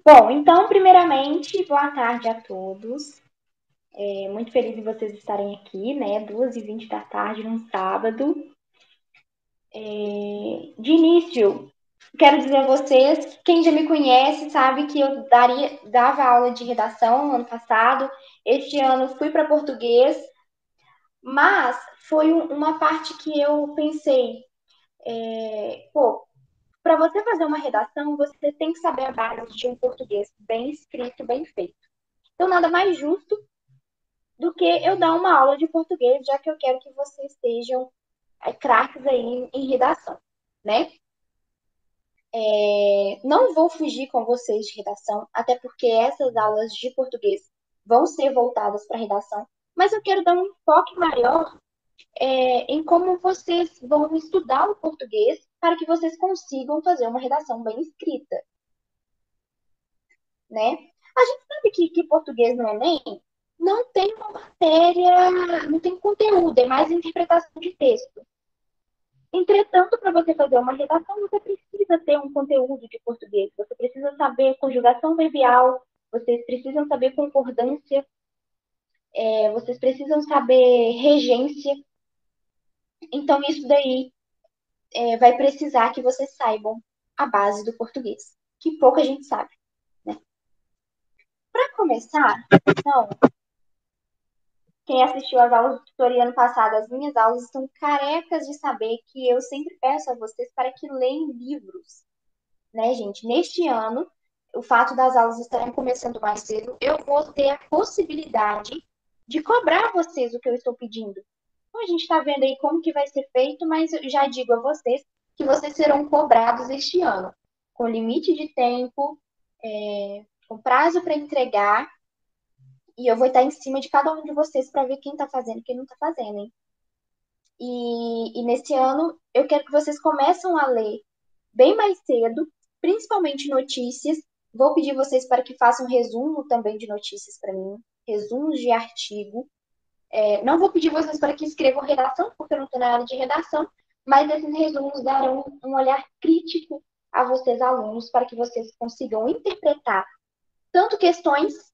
Bom, então, primeiramente, boa tarde a todos. Muito feliz em vocês estarem aqui, né? 2h20 da tarde, num sábado. De início, quero dizer a vocês, que quem já me conhece sabe que eu dava aula de redação no ano passado. Este ano fui para português, mas foi uma parte que eu pensei, pô, para você fazer uma redação, você tem que saber a base de um português bem escrito, bem feito. Então, nada mais justo do que eu dar uma aula de português, já que eu quero que vocês sejam craques aí em redação, né? Não vou fugir com vocês de redação, até porque essas aulas de português vão ser voltadas para redação, mas eu quero dar um enfoque maior em como vocês vão estudar o português para que vocês consigam fazer uma redação bem escrita, né? A gente sabe que português no Enem não tem uma matéria, não tem conteúdo, é mais interpretação de texto. Entretanto, para você fazer uma redação, você precisa ter um conteúdo de português. Você precisa saber conjugação verbal, vocês precisam saber concordância, vocês precisam saber regência. Então, isso daí vai precisar que vocês saibam a base do português, que pouca gente sabe, né? Para começar, então, quem assistiu às aulas do tutorial passado, as minhas aulas estão carecas de saber que eu sempre peço a vocês para que leiam livros, né, gente? Neste ano, o fato das aulas estarem começando mais cedo, eu vou ter a possibilidade de cobrar vocês o que eu estou pedindo. Então, a gente está vendo aí como que vai ser feito, mas eu já digo a vocês que vocês serão cobrados este ano, com limite de tempo, com prazo para entregar, e eu vou estar em cima de cada um de vocês para ver quem está fazendo e quem não está fazendo, hein? E nesse ano, eu quero que vocês comecem a ler bem mais cedo, principalmente notícias. Vou pedir vocês para que façam resumo também de notícias para mim, resumos de artigo. Não vou pedir vocês para que escrevam redação, porque eu não estou na área de redação, mas esses resumos darão um olhar crítico a vocês, alunos, para que vocês consigam interpretar tanto questões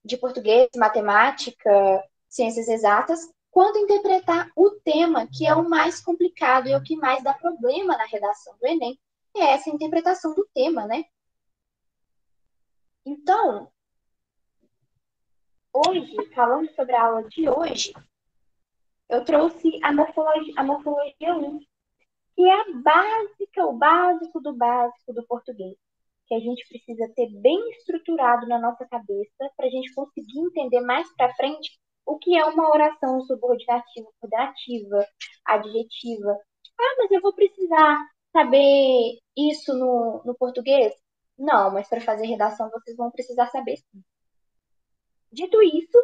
de português, matemática, ciências exatas, quanto interpretar o tema, que é o mais complicado e o que mais dá problema na redação do Enem, é essa interpretação do tema, né? Então, hoje, falando sobre a aula de hoje, eu trouxe a morfologia 1, que é a básica, o básico do português, que a gente precisa ter bem estruturado na nossa cabeça para a gente conseguir entender mais para frente o que é uma oração subordinativa, coordenativa, adjetiva. Ah, mas eu vou precisar saber isso no português? Não, mas para fazer redação vocês vão precisar saber. Dito isso,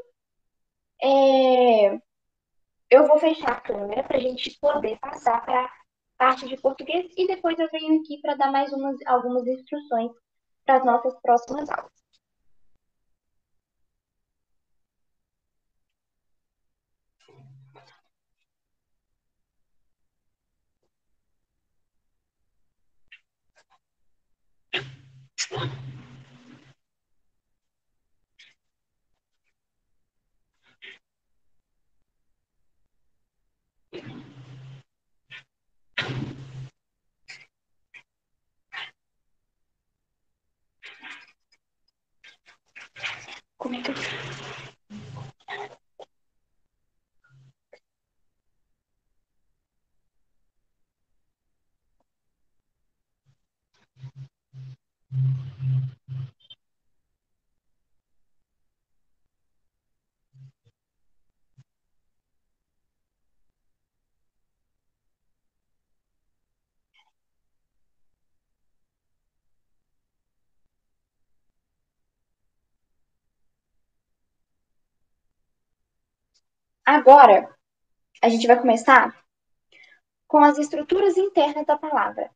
é, eu vou fechar a câmera para a gente poder passar para a parte de português e depois eu venho aqui para dar mais algumas instruções para as nossas próximas aulas. Como é que eu... Agora, a gente vai começar com as estruturas internas da palavra.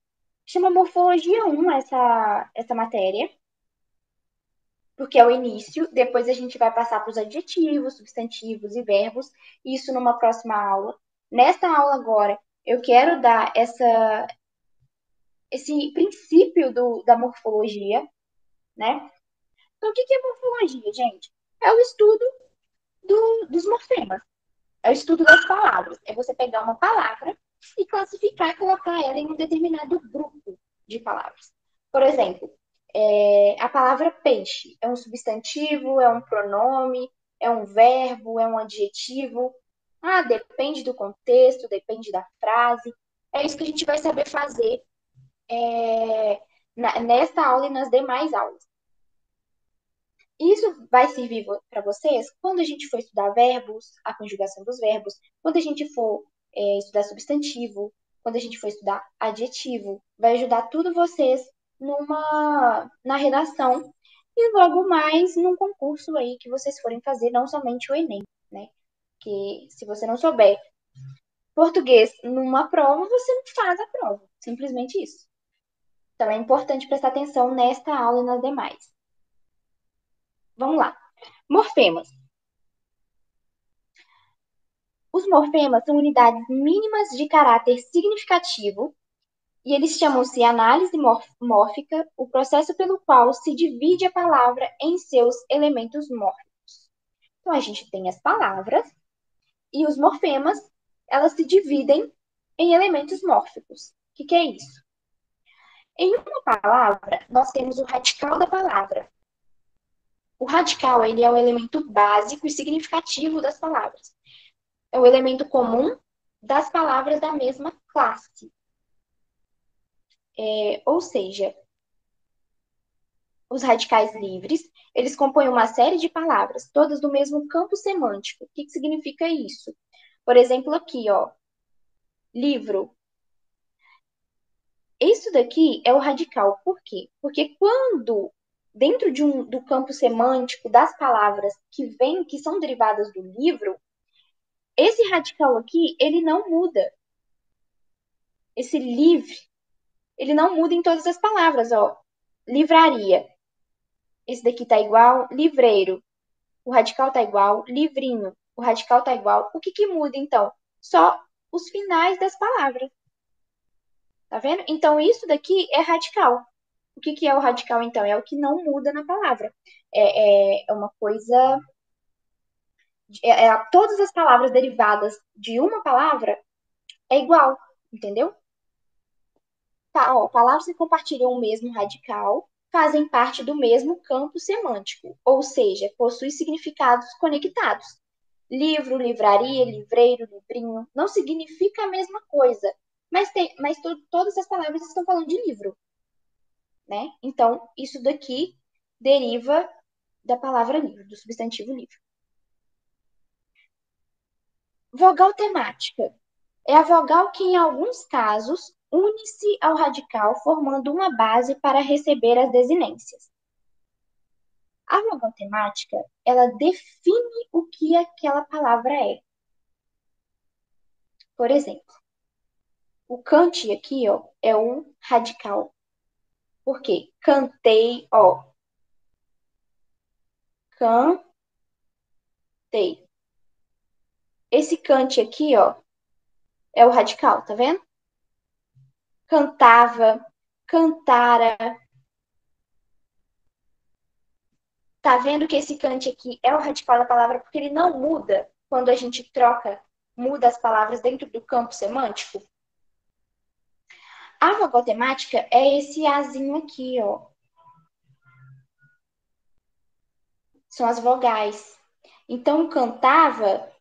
Chama Morfologia 1 essa matéria, porque é o início. Depois a gente vai passar para os adjetivos, substantivos e verbos, isso numa próxima aula. Nesta aula agora, eu quero dar esse princípio da morfologia, né? Então, o que que é morfologia, gente? É o estudo dos morfemas. É o estudo das palavras. É você pegar uma palavra e classificar e colocar ela em um determinado grupo de palavras. Por exemplo, a palavra peixe é um substantivo, é um pronome, é um verbo, é um adjetivo. Ah, depende do contexto, depende da frase. É isso que a gente vai saber fazer nesta aula e nas demais aulas. Isso vai servir para vocês quando a gente for estudar verbos, a conjugação dos verbos, quando a gente for estudar substantivo, quando a gente for estudar adjetivo. Vai ajudar tudo vocês na redação e logo mais num concurso aí que vocês forem fazer, não somente o Enem, né? Que se você não souber português numa prova, você não faz a prova. Simplesmente isso. Então é importante prestar atenção nesta aula e nas demais. Vamos lá. Morfemas. Os morfemas são unidades mínimas de caráter significativo e eles chamam-se análise mórfica, o processo pelo qual se divide a palavra em seus elementos mórficos. Então, a gente tem as palavras e os morfemas, elas se dividem em elementos mórficos. O que é isso? Em uma palavra, nós temos o radical da palavra. O radical, ele é o elemento básico e significativo das palavras. É o elemento comum das palavras da mesma classe. Ou seja, os radicais livres, eles compõem uma série de palavras, todas do mesmo campo semântico. O que significa isso? Por exemplo, aqui, ó, livro. Isso daqui é o radical. Por quê? Porque quando dentro do campo semântico das palavras que são derivadas do livro, esse radical aqui, ele não muda. Esse livre, ele não muda em todas as palavras, ó. Livraria. Esse daqui tá igual. Livreiro. O radical tá igual. Livrinho. O radical tá igual. O que que muda, então? Só os finais das palavras. Tá vendo? Então, isso daqui é radical. O que que é o radical, então? É o que não muda na palavra. É uma coisa. Todas as palavras derivadas de uma palavra é igual, entendeu? Tá, ó, palavras que compartilham o mesmo radical fazem parte do mesmo campo semântico, ou seja, possuem significados conectados. Livro, livraria, livreiro, livrinho, não significa a mesma coisa, mas todas as palavras estão falando de livro, né? Então, isso daqui deriva da palavra livro, do substantivo livro. Vogal temática. É a vogal que, em alguns casos, une-se ao radical, formando uma base para receber as desinências. A vogal temática, ela define o que aquela palavra é. Por exemplo, o cante aqui, ó, é um radical. Por quê? Cantei, ó. Cantei. Esse cante aqui, ó, é o radical, tá vendo? Cantava, cantara. Tá vendo que esse cante aqui é o radical da palavra porque ele não muda quando a gente troca, muda as palavras dentro do campo semântico? A vogal temática é esse azinho aqui, ó. São as vogais. Então, cantava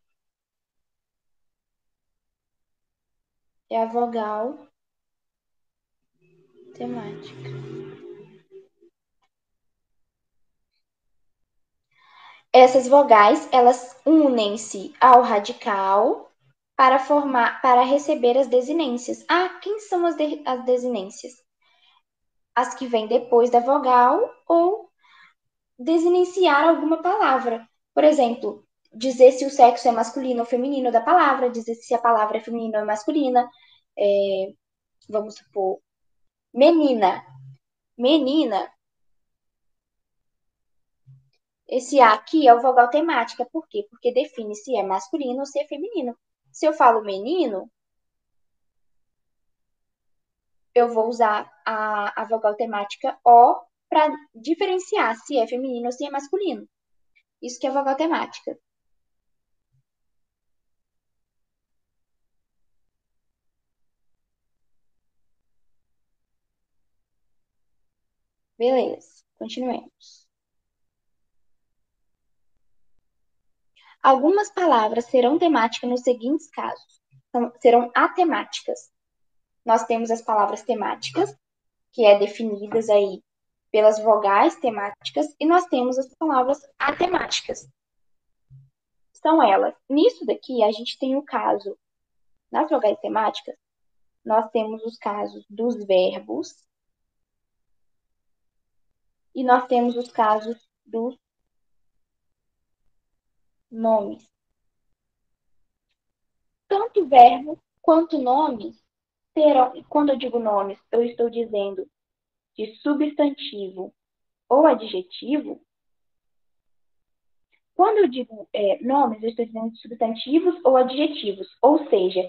é a vogal temática. Essas vogais, elas unem-se ao radical para receber as desinências. Ah, quem são as desinências? As que vêm depois da vogal ou desinenciar alguma palavra. Por exemplo, dizer se o sexo é masculino ou feminino da palavra, dizer se a palavra é feminina ou masculina. Vamos supor, menina. Menina. Esse A aqui é o vogal temática. Por quê? Porque define se é masculino ou se é feminino. Se eu falo menino, eu vou usar a vogal temática O para diferenciar se é feminino ou se é masculino. Isso que é vogal temática. Beleza, continuemos. Algumas palavras serão temáticas nos seguintes casos. Então, serão atemáticas. Nós temos as palavras temáticas, que é definidas aí pelas vogais temáticas, e nós temos as palavras atemáticas. São elas. Nisso daqui, a gente tem o caso, nas vogais temáticas, nós temos os casos dos verbos e nós temos os casos dos nomes. Tanto verbo quanto nomes terão, quando eu digo nomes, eu estou dizendo de substantivo ou adjetivo. Quando eu digo nomes, eu estou dizendo de substantivos ou adjetivos, ou seja,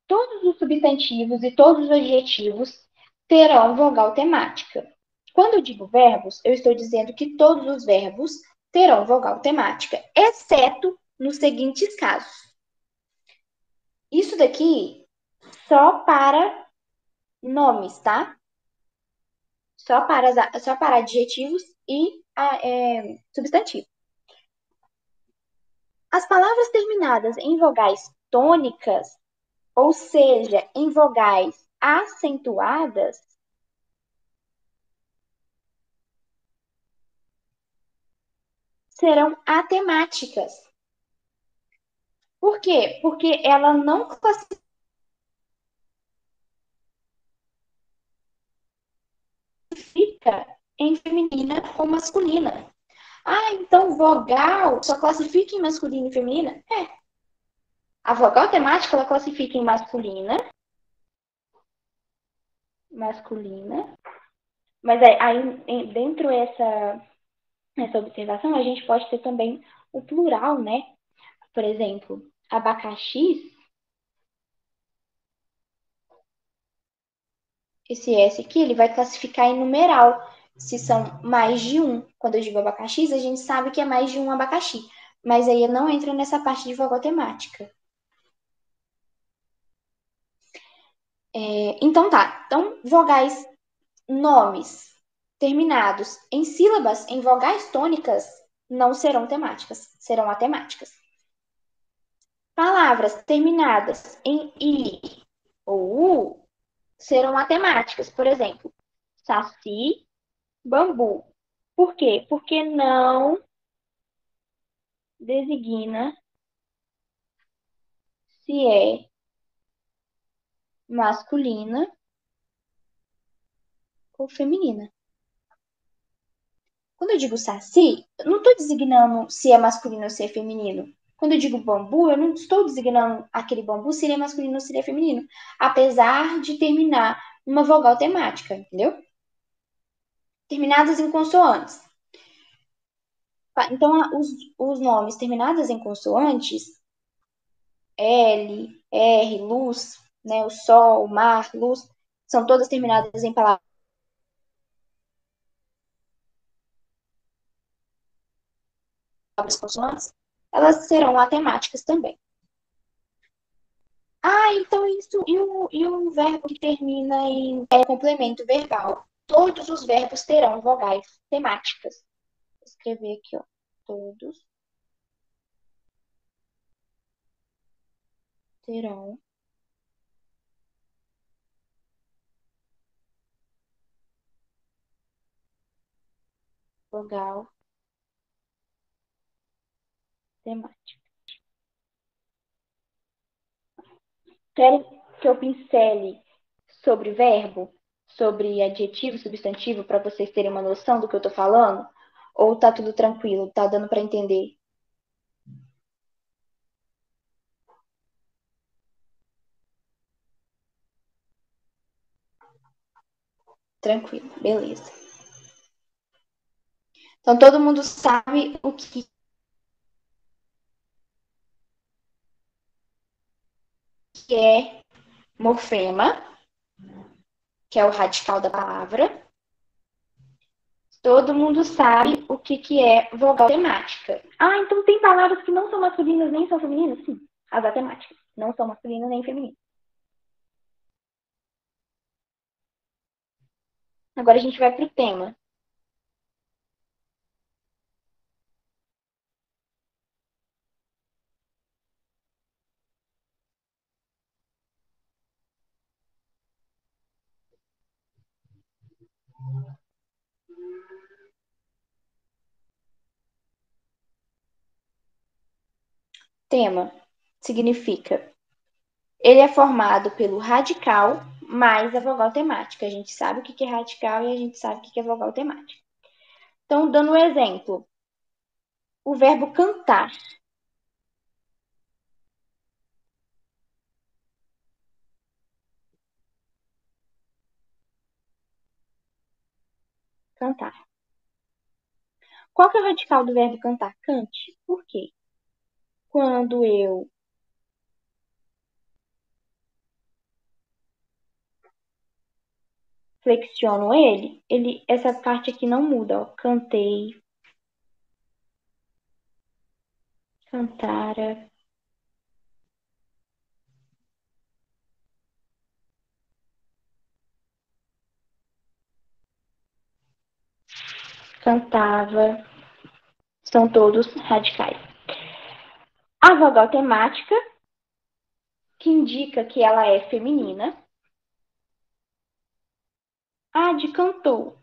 todos os substantivos e todos os adjetivos terão vogal temática. Quando eu digo verbos, eu estou dizendo que todos os verbos terão vogal temática, exceto nos seguintes casos. Isso daqui só para nomes, tá? Só para adjetivos e substantivos. As palavras terminadas em vogais tônicas, ou seja, em vogais acentuadas, serão atemáticas. Por quê? Porque ela não classifica em feminina ou masculina. Ah, então vogal só classifica em masculina e feminina? É. A vogal temática ela classifica em masculina, mas aí dentro essa observação a gente pode ter também o plural, né? Por exemplo, abacaxis, esse S aqui, ele vai classificar em numeral, se são mais de um. Quando eu digo abacaxis, a gente sabe que é mais de um abacaxi, mas aí não entra nessa parte de vogal temática. Então tá, então vogais, nomes terminados em sílabas em vogais tônicas não serão temáticas, serão atemáticas. Palavras terminadas em i ou u serão matemáticas. Por exemplo, saci, bambu. Por quê? Porque não designa se é masculina ou feminina. Quando eu digo saci, eu não estou designando se é masculino ou se é feminino. Quando eu digo bambu, eu não estou designando aquele bambu se ele é masculino ou se ele é feminino. Apesar de terminar uma vogal temática, entendeu? Terminadas em consoantes. Então, os nomes terminados em consoantes, L, R, luz, né, o sol, o mar, luz, são todas terminadas em palavras consoantes, elas serão matemáticas também. Ah, então isso. E o verbo que termina em complemento verbal? Todos os verbos terão vogais temáticas. Vou escrever aqui, ó. Todos terão vogal temática. Querem que eu pincele sobre verbo, sobre adjetivo, substantivo, para vocês terem uma noção do que eu tô falando? Ou tá tudo tranquilo? Tá dando para entender? Tranquilo, beleza. Então todo mundo sabe o que é morfema, que é o radical da palavra. Todo mundo sabe o que é vogal temática. Ah, então tem palavras que não são masculinas nem são femininas? Sim, as atemáticas. Não são masculinas nem femininas. Agora a gente vai pro tema. Tema significa ele é formado pelo radical mais a vogal temática. A gente sabe o que é radical e a gente sabe o que é vogal temática. Então, dando um exemplo, o verbo cantar. Cantar. Qual que é o radical do verbo cantar? Cante. Por quê? Quando eu flexiono ele, essa parte aqui não muda, ó. Cantei, cantara, cantava, são todos radicais. A vogal temática, que indica que ela é feminina. A de cantou,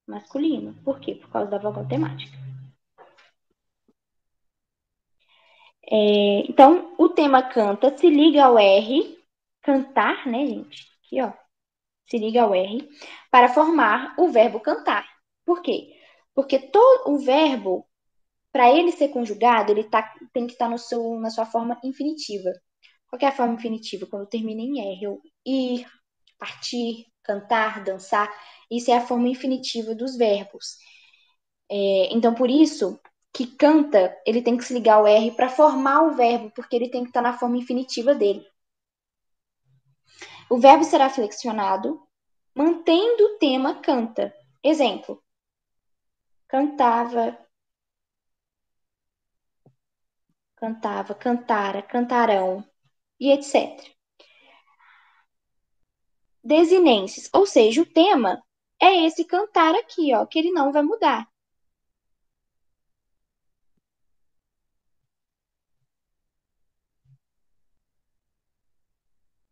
masculino. Por quê? Por causa da vogal temática. Então, o tema canta se liga ao R, cantar, né, gente? Aqui, ó. Se liga ao R, para formar o verbo cantar. Por quê? Porque todo o verbo, para ele ser conjugado, tem que estar na sua forma infinitiva. Qual é a forma infinitiva? Quando termina em R, ou ir, partir, cantar, dançar. Isso é a forma infinitiva dos verbos. Então, por isso que canta, ele tem que se ligar ao R para formar o verbo, porque ele tem que estar na forma infinitiva dele. O verbo será flexionado, mantendo o tema canta. Exemplo: cantava, cantava, cantara, cantarão e etc. Desinências, ou seja, o tema é esse cantar aqui, ó, que ele não vai mudar.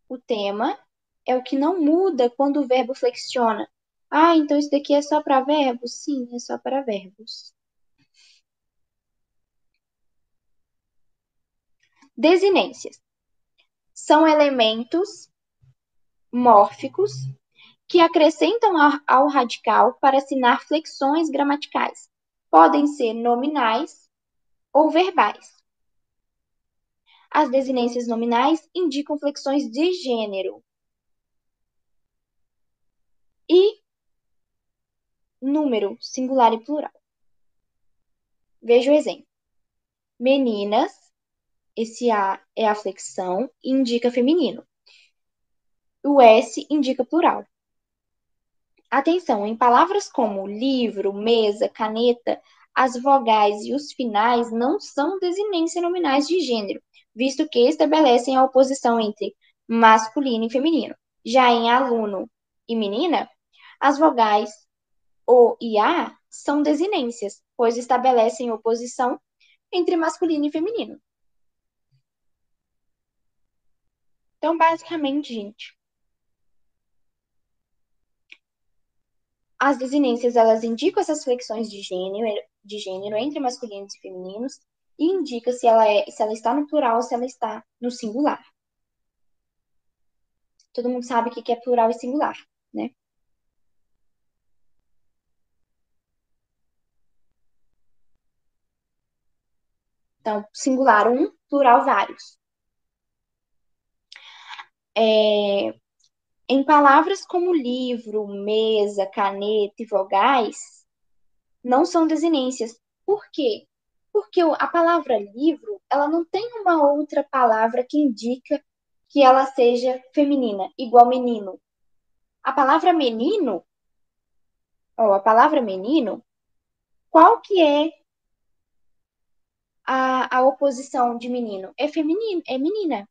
O tema é o que não muda quando o verbo flexiona. Ah, então isso daqui é só para verbos? Sim, é só para verbos. Desinências são elementos mórficos que acrescentam ao radical para assinar flexões gramaticais. Podem ser nominais ou verbais. As desinências nominais indicam flexões de gênero. E número, singular e plural. Veja o exemplo. Meninas, esse A é a flexão e indica feminino. O S indica plural. Atenção, em palavras como livro, mesa, caneta, as vogais e os finais não são desinências nominais de gênero, visto que estabelecem a oposição entre masculino e feminino. Já em aluno e menina, as vogais O e A são desinências, pois estabelecem oposição entre masculino e feminino. Então, basicamente, gente, as desinências elas indicam essas flexões de gênero entre masculinos e femininos e indica se ela está no plural ou se ela está no singular. Todo mundo sabe o que é plural e singular, né? Então, singular um, plural vários. É, em palavras como livro, mesa, caneta e vogais, não são desinências. Por quê? Porque a palavra livro, ela não tem uma outra palavra que indica que ela seja feminina, igual menino. A palavra menino, Ó, a palavra menino, qual que é a oposição de menino? É feminino, é menina.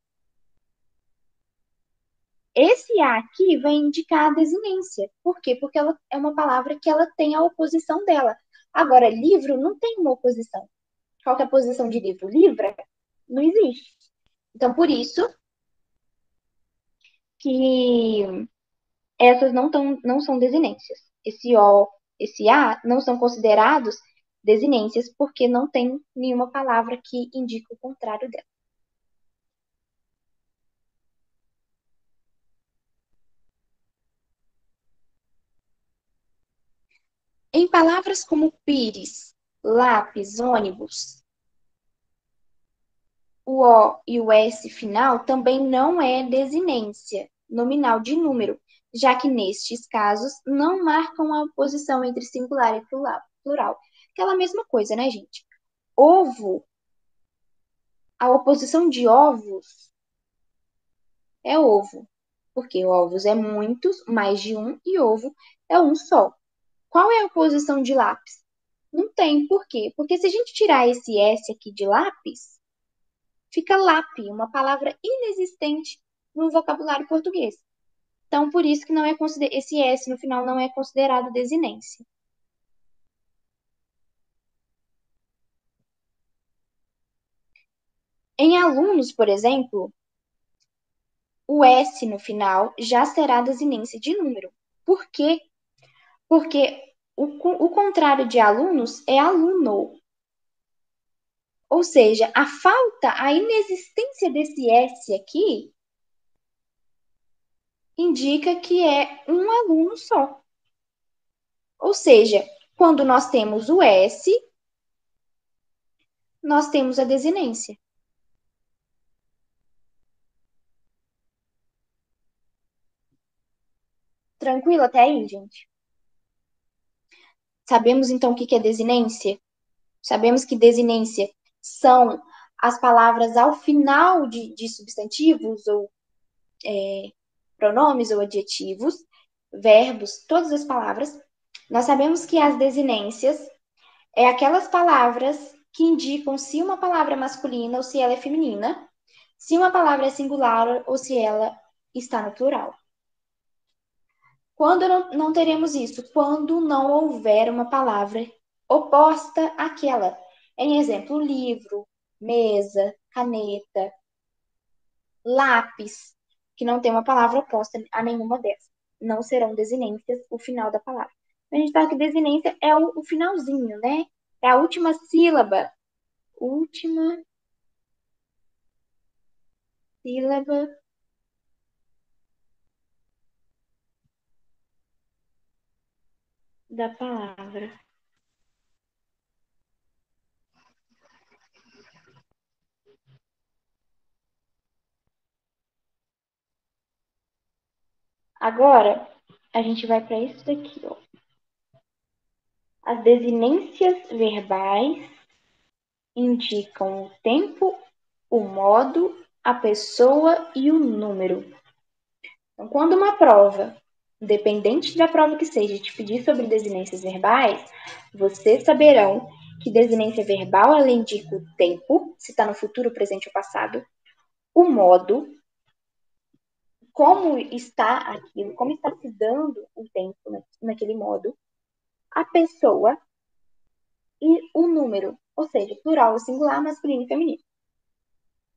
Esse A aqui vai indicar a desinência. Por quê? Porque ela é uma palavra que ela tem a oposição dela. Agora, livro não tem uma oposição. Qual que é a posição de livro? Livra? Não existe. Então, por isso que essas não são desinências. Esse O, esse A não são considerados desinências porque não tem nenhuma palavra que indique o contrário dela. Em palavras como pires, lápis, ônibus, o O e o S final também não é desinência nominal de número, já que nestes casos não marcam a oposição entre singular e plural. Aquela mesma coisa, né, gente? Ovo, a oposição de ovos é ovo, porque ovos é muitos, mais de um, e ovo é um só. Qual é a oposição de lápis? Não tem, por quê? Porque se a gente tirar esse S aqui de lápis, fica lápis, uma palavra inexistente no vocabulário português. Então, por isso que não é esse S no final não é considerado desinência. Em alunos, por exemplo, o S no final já será desinência de número. Por quê? Porque o contrário de alunos é aluno. Ou seja, a falta, a inexistência desse S aqui indica que é um aluno só. Ou seja, quando nós temos o S, nós temos a desinência. Tranquilo até aí, gente? Sabemos então o que é desinência? Sabemos que desinência são as palavras ao final de substantivos ou pronomes ou adjetivos, verbos, todas as palavras. Nós sabemos que as desinências é aquelas palavras que indicam se uma palavra é masculina ou se ela é feminina, se uma palavra é singular ou se ela está no plural. Quando não teremos isso? Quando não houver uma palavra oposta àquela. Em exemplo, livro, mesa, caneta, lápis, que não tem uma palavra oposta a nenhuma dessas. Não serão desinências o final da palavra. A gente fala que desinência é o finalzinho, né? É a última sílaba. Última sílaba da palavra. Agora, a gente vai para isso daqui, ó. As desinências verbais indicam o tempo, o modo, a pessoa e o número. Então, quando uma prova, independente da prova que seja, te pedir sobre desinências verbais, vocês saberão que desinência verbal ela indica o tempo, se está no futuro, presente ou passado, o modo, como está aquilo, como está se dando o tempo naquele modo, a pessoa e o número, ou seja, plural, singular, masculino e feminino.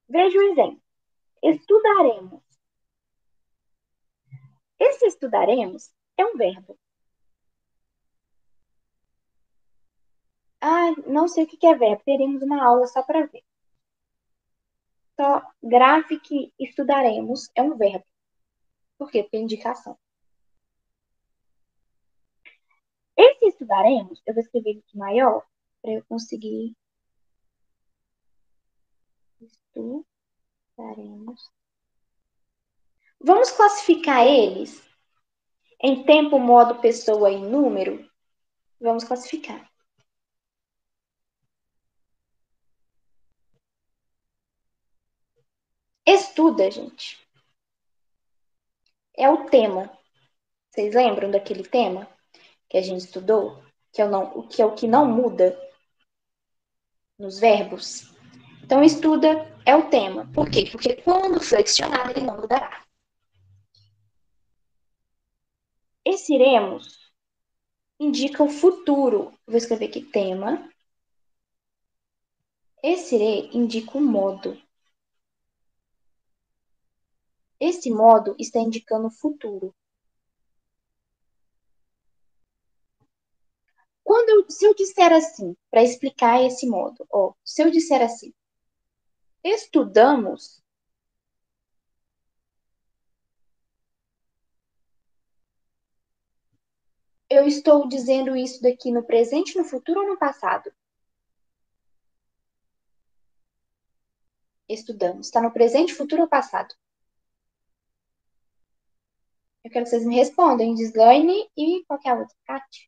Veja o exemplo. Estudaremos. Esse estudaremos é um verbo. Ah, não sei o que é verbo. Teremos uma aula só para ver. Só grave que estudaremos é um verbo. Por quê? Porque é indicação. Esse estudaremos, eu vou escrever aqui maior para eu conseguir. Estudaremos. Vamos classificar eles em tempo, modo, pessoa e número? Vamos classificar. Estuda, gente. É o tema. Vocês lembram daquele tema? que a gente estudou, que é o que não muda nos verbos. Então, estuda é o tema. Por quê? Porque quando flexionado, ele não mudará. Esse iremos indica o futuro. Vou escrever aqui tema. Esse irê indica o modo. Esse modo está indicando o futuro. Se eu disser assim, para explicar esse modo, ó, se eu disser assim, estudamos, eu estou dizendo isso daqui no presente, no futuro ou no passado? Estudamos. Está no presente, futuro ou passado? Eu quero que vocês me respondam. Gislaine e qualquer outra. Kátia.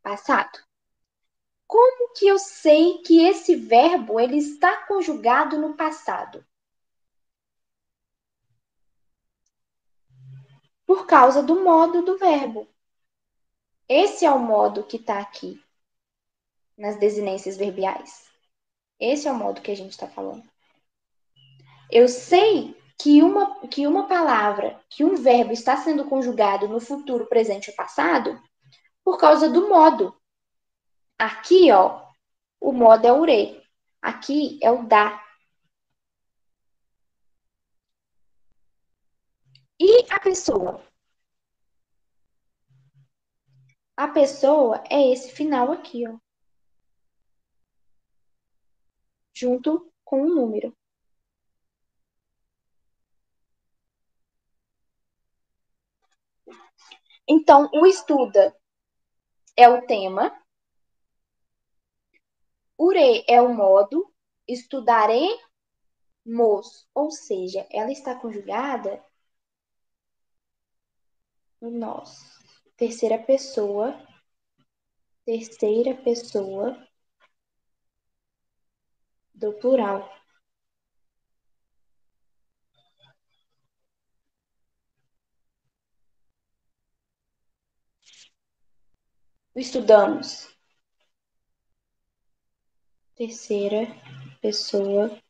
Passado. Como que eu sei que esse verbo ele está conjugado no passado? Por causa do modo do verbo. Esse é o modo que está aqui nas desinências verbiais. Esse é o modo que a gente está falando. Eu sei que uma palavra, que um verbo está sendo conjugado no futuro, presente ou passado por causa do modo. Aqui, ó, o modo é o re. Aqui é o da. E a pessoa? A pessoa é esse final aqui, ó, junto com o número. Então, o estuda é o tema, o re é o modo, estudaremos, ou seja, ela está conjugada no nós. Terceira pessoa do plural. Estudamos. Terceira pessoa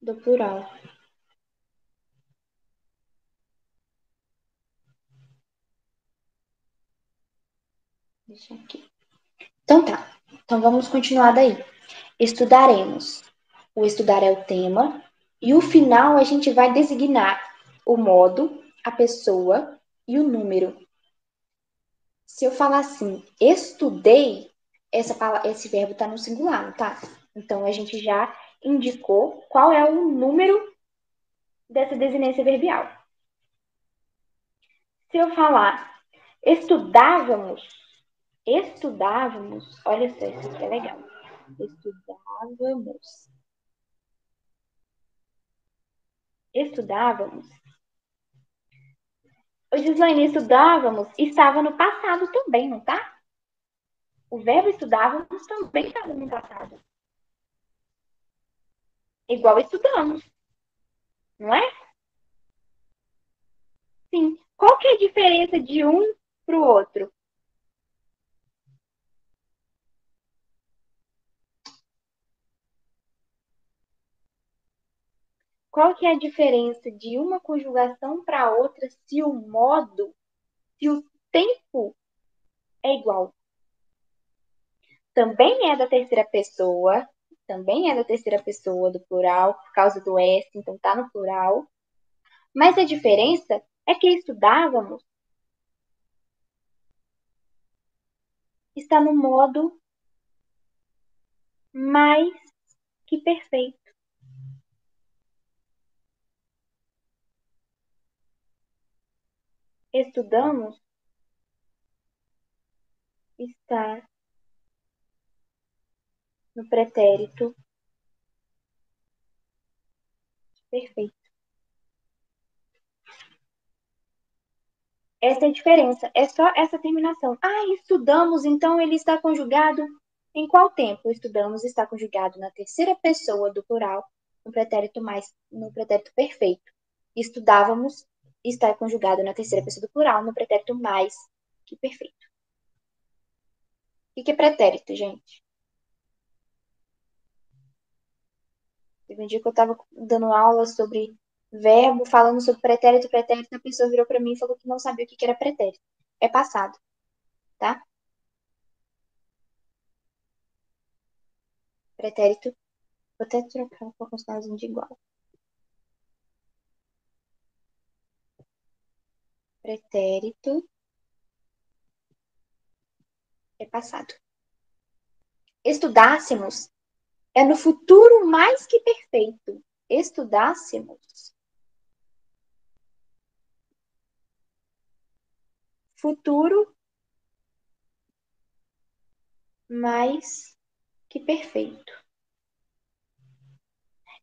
do plural. Deixa aqui. Então tá. Então vamos continuar daí. Estudaremos. O estudar é o tema. E o final a gente vai designar o modo, a pessoa e o número. Se eu falar assim, estudei, esse verbo está no singular, tá? Então a gente já indicou qual é o número dessa desinência verbial. Se eu falar estudávamos, olha só, isso aqui é legal. Estudávamos. O Gislaine, estudávamos estava no passado também, não tá? O verbo estudávamos também estava no passado. Igual estudamos, não é? Sim. Qual que é a diferença de um para o outro? Qual que é a diferença de uma conjugação para outra se o modo, se o tempo é igual? Também é da terceira pessoa, também é da terceira pessoa do plural, por causa do S, então tá no plural. Mas a diferença é que estudávamos está no modo mais que perfeito. Estudamos está no pretérito perfeito. Essa é a diferença, é só essa terminação. Ah, estudamos, então ele está conjugado em qual tempo? Estudamos está conjugado na terceira pessoa do plural, no pretérito perfeito. Estudávamos está conjugado na terceira pessoa do plural, no pretérito mais que perfeito. O que é pretérito, gente? Teve um dia que eu estava dando aula sobre verbo, falando sobre pretérito, pretérito, a pessoa virou para mim e falou que não sabia o que era pretérito. É passado, tá? Pretérito, vou até trocar para um sinalzinho de igual. Pretérito é passado. Estudássemos é no futuro mais que perfeito. Estudássemos. Futuro mais que perfeito.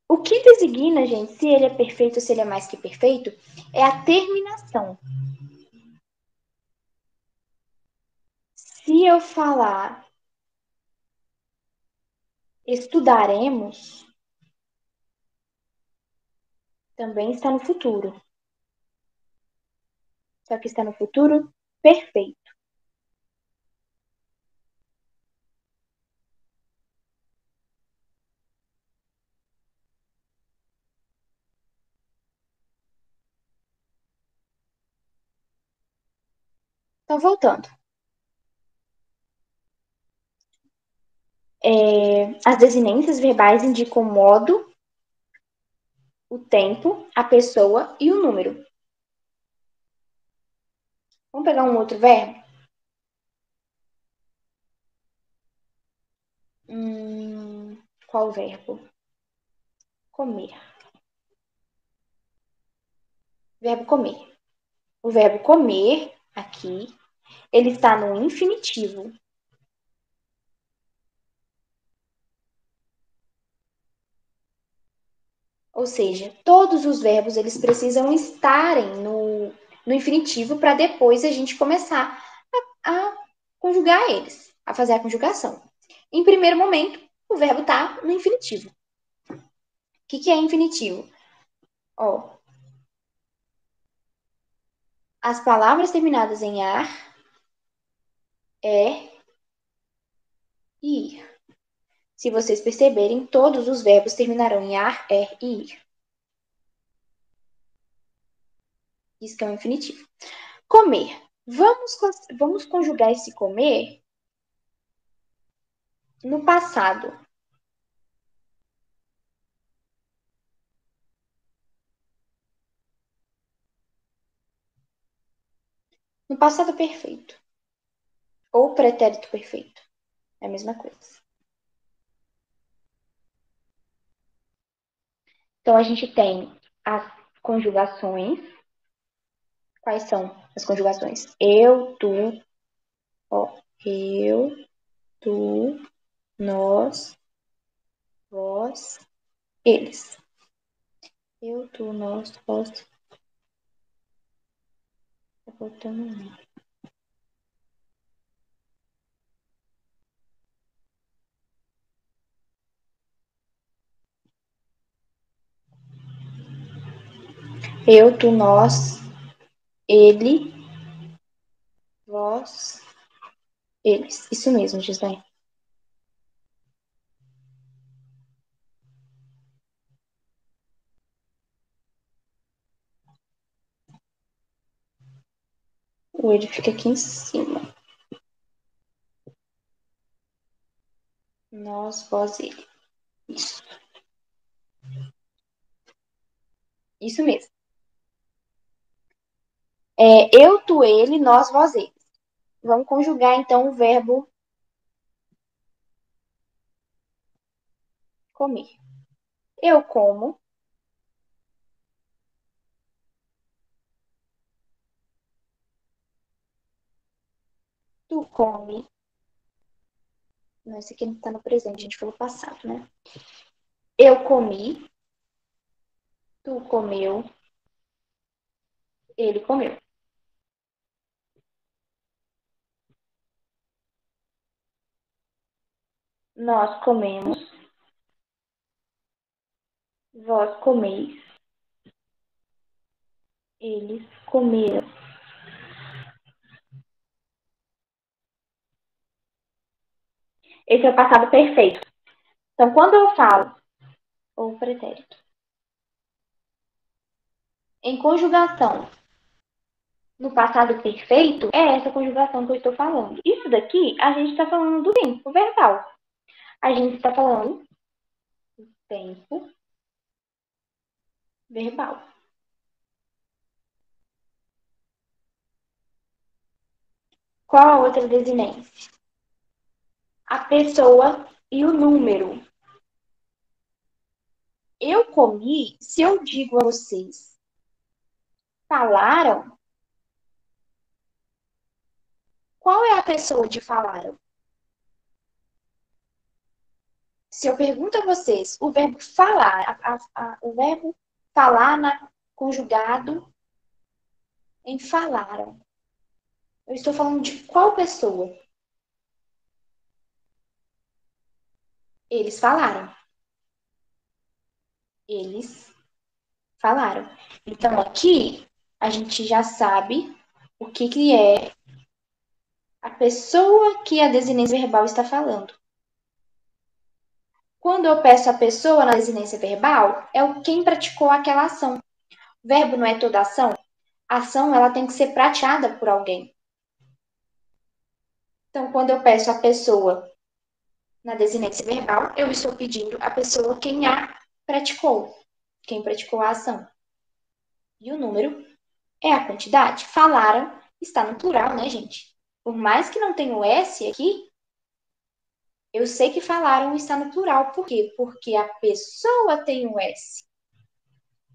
O que designa, gente, se ele é perfeito ou se ele é mais que perfeito, é a terminação. Se eu falar estudaremos, também está no futuro. Só que está no futuro perfeito. Então, voltando. As desinências verbais indicam o modo, o tempo, a pessoa e o número. Vamos pegar um outro verbo? Qual verbo? Comer. Verbo comer. O verbo comer, aqui, ele está no infinitivo. Ou seja, todos os verbos eles precisam estarem no infinitivo para depois a gente começar a conjugar eles, a fazer a conjugação. Em primeiro momento, o verbo está no infinitivo. O que é infinitivo? Ó, as palavras terminadas em ar, é e ir. Se vocês perceberem, todos os verbos terminarão em ar, é e ir. Isso que é um infinitivo. Comer. Vamos conjugar esse comer no passado. No passado perfeito. Ou pretérito perfeito. É a mesma coisa. Então, a gente tem as conjugações. Quais são as conjugações? Eu, tu, ó. Eu, tu, nós, vós, eles. Eu, tu, nós, vós. Tá faltando um. Eu, tu, nós, ele, vós, eles. Isso mesmo, Gisele. O ele fica aqui em cima. Nós, vós, ele. Isso. Isso mesmo. Eu, tu, ele, nós, vós, ele. Vamos conjugar, então, o verbo comer. Eu como. Tu come. Não, esse aqui não tá no presente, a gente falou passado, né? Eu comi. Tu comeu. Ele comeu. Nós comemos. Vós comeis. Eles comeram. Esse é o passado perfeito. Então, quando eu falo, ou pretérito, em conjugação no passado perfeito, é essa conjugação que eu estou falando. Isso daqui, a gente está falando do tempo verbal. A gente está falando do tempo verbal. Qual a outra desinência? A pessoa e o número. Eu comi, se eu digo a vocês, falaram, qual é a pessoa de falaram? Se eu pergunto a vocês, o verbo falar, o verbo falar conjugado em falaram. Eu estou falando de qual pessoa? Eles falaram. Eles falaram. Então, aqui, a gente já sabe o que é a pessoa que a desinência verbal está falando. Quando eu peço a pessoa na desinência verbal, é o quem praticou aquela ação. O verbo não é toda ação. A ação ela tem que ser praticada por alguém. Então, quando eu peço a pessoa na desinência verbal, eu estou pedindo a pessoa quem a praticou, quem praticou a ação. E o número é a quantidade. Falaram está no plural, né, gente? Por mais que não tenha o S aqui, eu sei que falaram está no plural. Por quê? Porque a pessoa tem o S.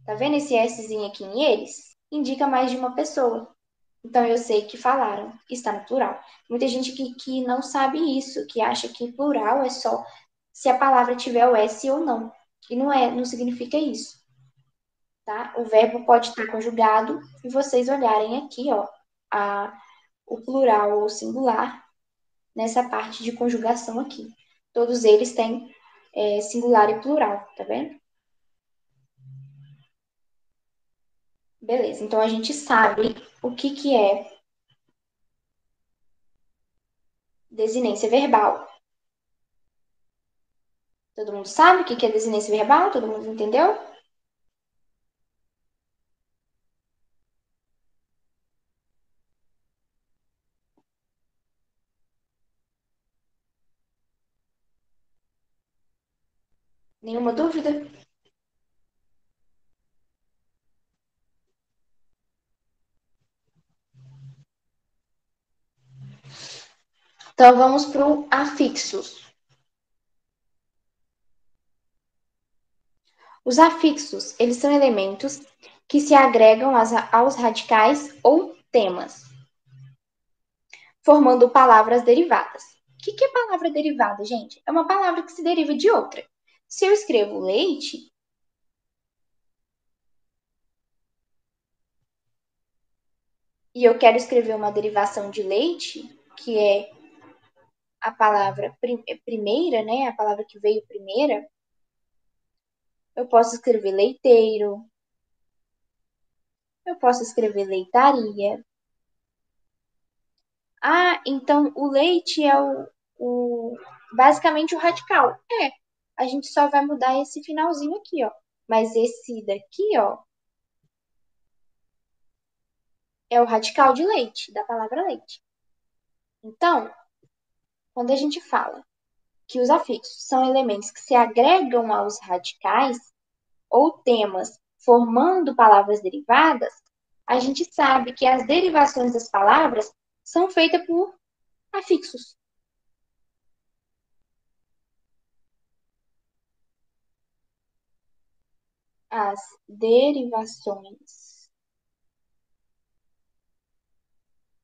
Tá vendo esse Szinho aqui em eles? Indica mais de uma pessoa. Então eu sei que falaram está no plural. Muita gente que não sabe isso, que acha que plural é só se a palavra tiver o S ou não. E não é, não significa isso. Tá? O verbo pode estar conjugado e vocês olharem aqui, ó, o plural ou singular nessa parte de conjugação aqui. Todos eles têm singular e plural, tá vendo? Beleza, então a gente sabe o que é desinência verbal. Todo mundo sabe o que é desinência verbal? Todo mundo entendeu? Nenhuma dúvida? Então vamos para o afixos. Os afixos, eles são elementos que se agregam aos radicais ou temas, formando palavras derivadas. O que é palavra derivada, gente? É uma palavra que se deriva de outra. Se eu escrevo leite, e eu quero escrever uma derivação de leite, que é a palavra primeira, né? A palavra que veio primeira, eu posso escrever leiteiro, eu posso escrever leitaria. Ah, então o leite é basicamente o radical. É, a gente só vai mudar esse finalzinho aqui, ó. Mas esse daqui, ó, é o radical de leite, da palavra leite. Então, quando a gente fala que os afixos são elementos que se agregam aos radicais ou temas formando palavras derivadas, a gente sabe que as derivações das palavras são feitas por afixos. As derivações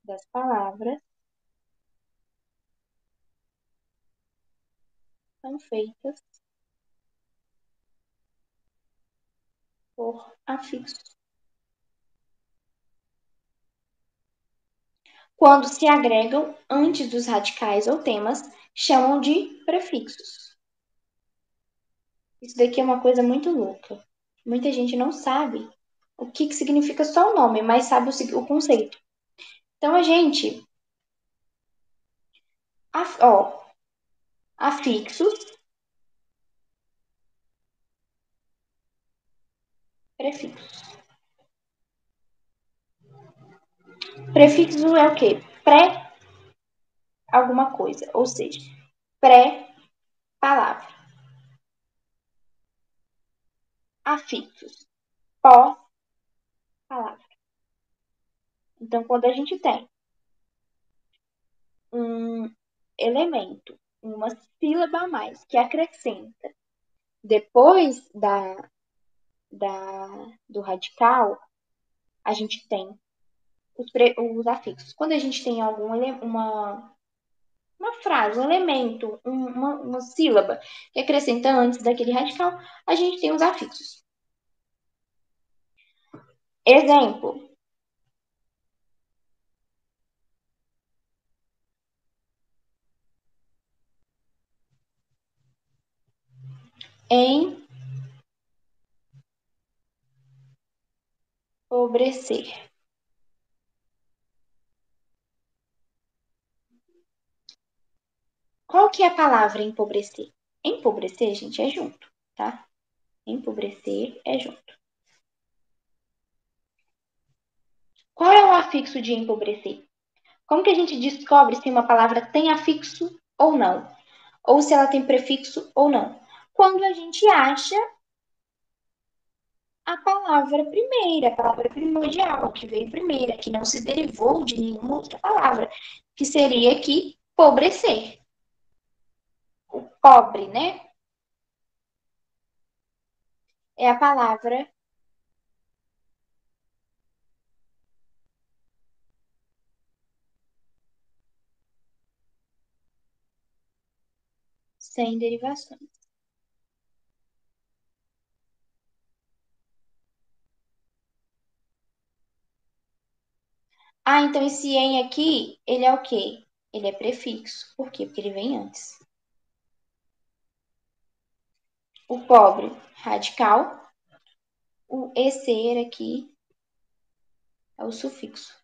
das palavras são feitas por afixos. Quando se agregam antes dos radicais ou temas, chamam de prefixos. Isso daqui é uma coisa muito louca. Muita gente não sabe o que significa só o nome, mas sabe o conceito. Então, a gente, ó, afixos, prefixos. Prefixo é o quê? Pré alguma coisa, ou seja, pré-palavra. Afixos, pós-palavra. Então, quando a gente tem um elemento, uma sílaba a mais que acrescenta depois da, do radical, a gente tem os afixos. Quando a gente tem uma frase, um elemento, uma sílaba que acrescenta antes daquele radical, a gente tem os afixos. Exemplo. Empobrecer. Qual que é a palavra empobrecer? Empobrecer, gente, é junto, tá? Empobrecer é junto. Qual é o afixo de empobrecer? Como que a gente descobre se uma palavra tem afixo ou não? Ou se ela tem prefixo ou não? Quando a gente acha a palavra primeira, a palavra primordial, que veio primeira, que não se derivou de nenhuma outra palavra, que seria aqui pobrecer. O pobre, né? É a palavra sem derivações. Ah, então esse em aqui, ele é o quê? Ele é prefixo. Por quê? Porque ele vem antes. O pobre, radical. O ecer aqui é o sufixo.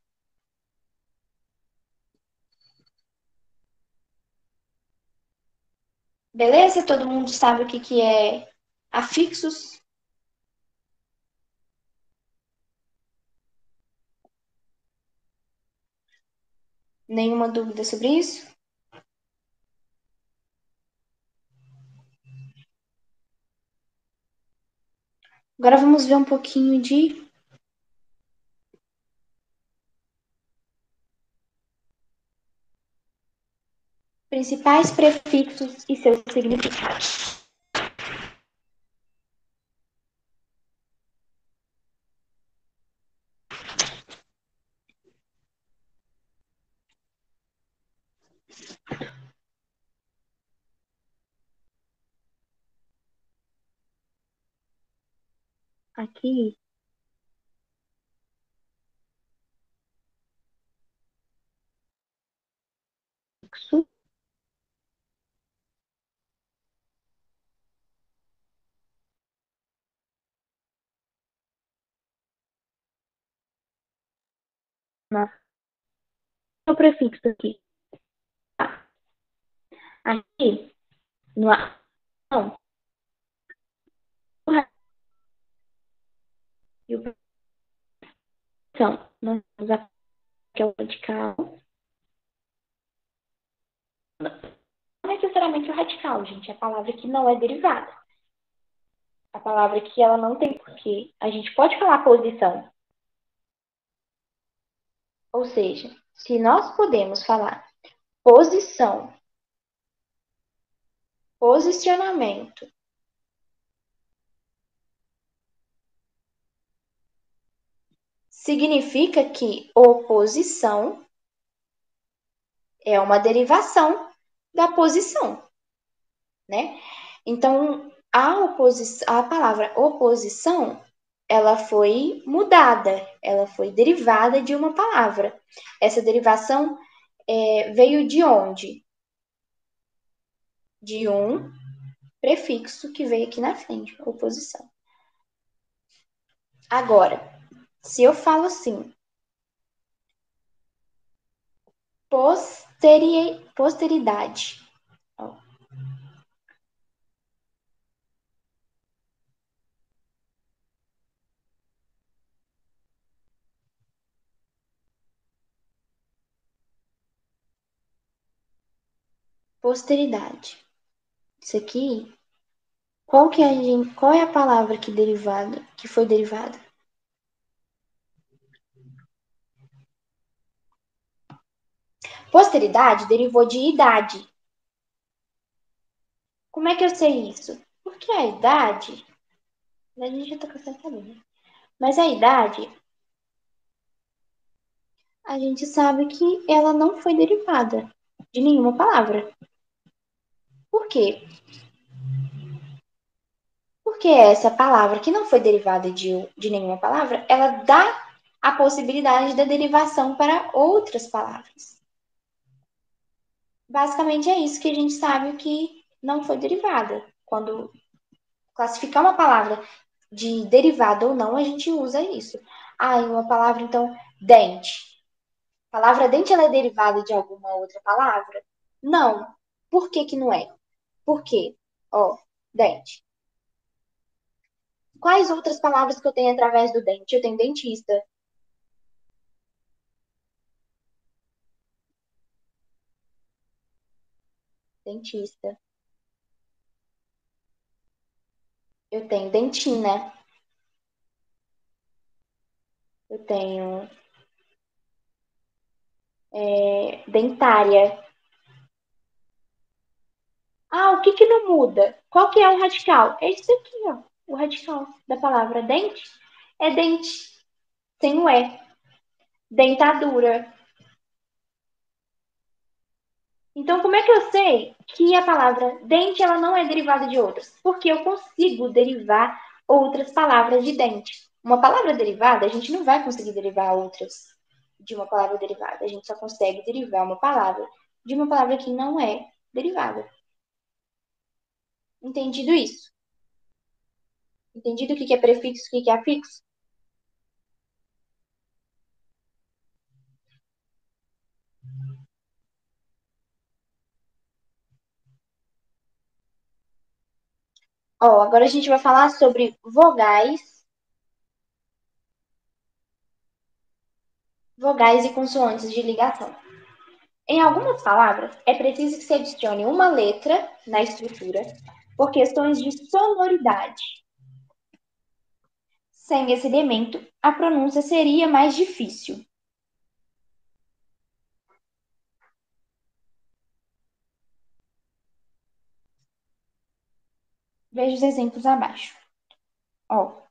Beleza? Todo mundo sabe o que é afixos? Nenhuma dúvida sobre isso? Agora vamos ver um pouquinho de principais prefixos e seus significados. Aqui, prefixo, o prefixo aqui. Aqui, no não, e o são, nós temos aqui é o radical, não necessariamente o radical, gente, é a palavra que não é derivada. A palavra que ela não tem porquê. A gente pode falar posição. Ou seja, se nós podemos falar posição, posicionamento, significa que oposição é uma derivação da posição, né? Então, a palavra oposição, ela foi mudada, ela foi derivada de uma palavra. Essa derivação veio de onde? De um prefixo que veio aqui na frente, oposição. Agora, Se eu falo assim, posteridade. Ó, posteridade. Isso aqui, qual é a palavra que foi derivada? Posteridade derivou de idade. Como é que eu sei isso? Porque a idade, a gente já tá cansado de saber, né? Mas a idade, a gente sabe que ela não foi derivada de nenhuma palavra. Por quê? Porque essa palavra que não foi derivada de nenhuma palavra, ela dá a possibilidade da derivação para outras palavras. Basicamente é isso que a gente sabe que não foi derivada. Quando classificar uma palavra de derivada ou não, a gente usa isso. Ah, e uma palavra, então, dente. A palavra dente ela é derivada de alguma outra palavra? Não. Por que que não é? Por quê? Ó, dente. Quais outras palavras que eu tenho através do dente? Eu tenho dentista, dentista. Eu tenho dentina. Eu tenho dentária. Ah, o que que não muda? Qual que é o radical? É isso aqui, ó. O radical da palavra dente é dente, sem o E. Dentadura. Então, como é que eu sei que a palavra dente ela não é derivada de outras? Porque eu consigo derivar outras palavras de dente. Uma palavra derivada, a gente não vai conseguir derivar outras de uma palavra derivada. A gente só consegue derivar uma palavra de uma palavra que não é derivada. Entendido isso? Entendido o que é prefixo e o que é afixo? Ó, agora a gente vai falar sobre vogais e consoantes de ligação. Em algumas palavras, é preciso que se adicione uma letra na estrutura por questões de sonoridade. Sem esse elemento, a pronúncia seria mais difícil. Veja os exemplos abaixo. Ó,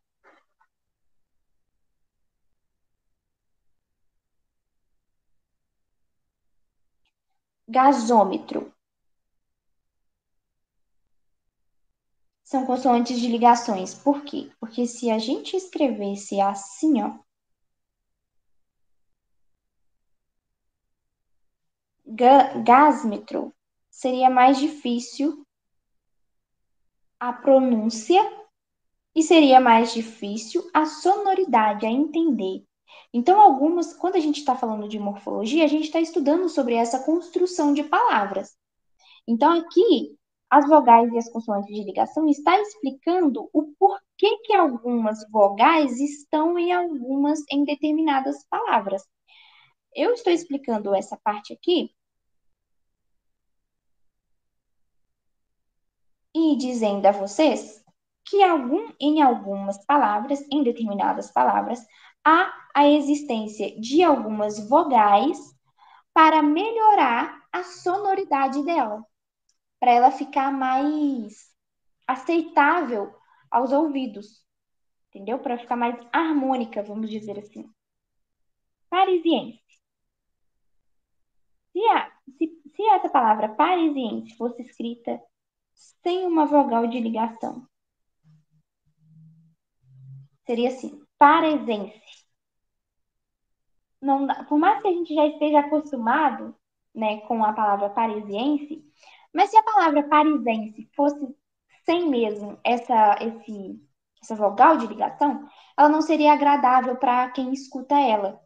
gasômetro. São consoantes de ligações. Por quê? Porque se a gente escrevesse assim, ó, gásmetro, seria mais difícil a pronúncia e seria mais difícil a sonoridade, a entender. Então, quando a gente está falando de morfologia, a gente está estudando sobre essa construção de palavras. Então, aqui, as vogais e as consoantes de ligação está explicando o porquê que algumas vogais estão em determinadas palavras. Eu estou explicando essa parte aqui e dizendo a vocês que em algumas palavras, em determinadas palavras, há a existência de algumas vogais para melhorar a sonoridade dela, para ela ficar mais aceitável aos ouvidos, entendeu? Para ficar mais harmônica, vamos dizer assim. Parisiense. Se, a, se essa palavra parisiense fosse escrita sem uma vogal de ligação, seria assim, paresense. Não por mais que a gente já esteja acostumado, né, com a palavra parisiense, mas se a palavra parisense fosse sem mesmo essa vogal de ligação, ela não seria agradável para quem escuta ela.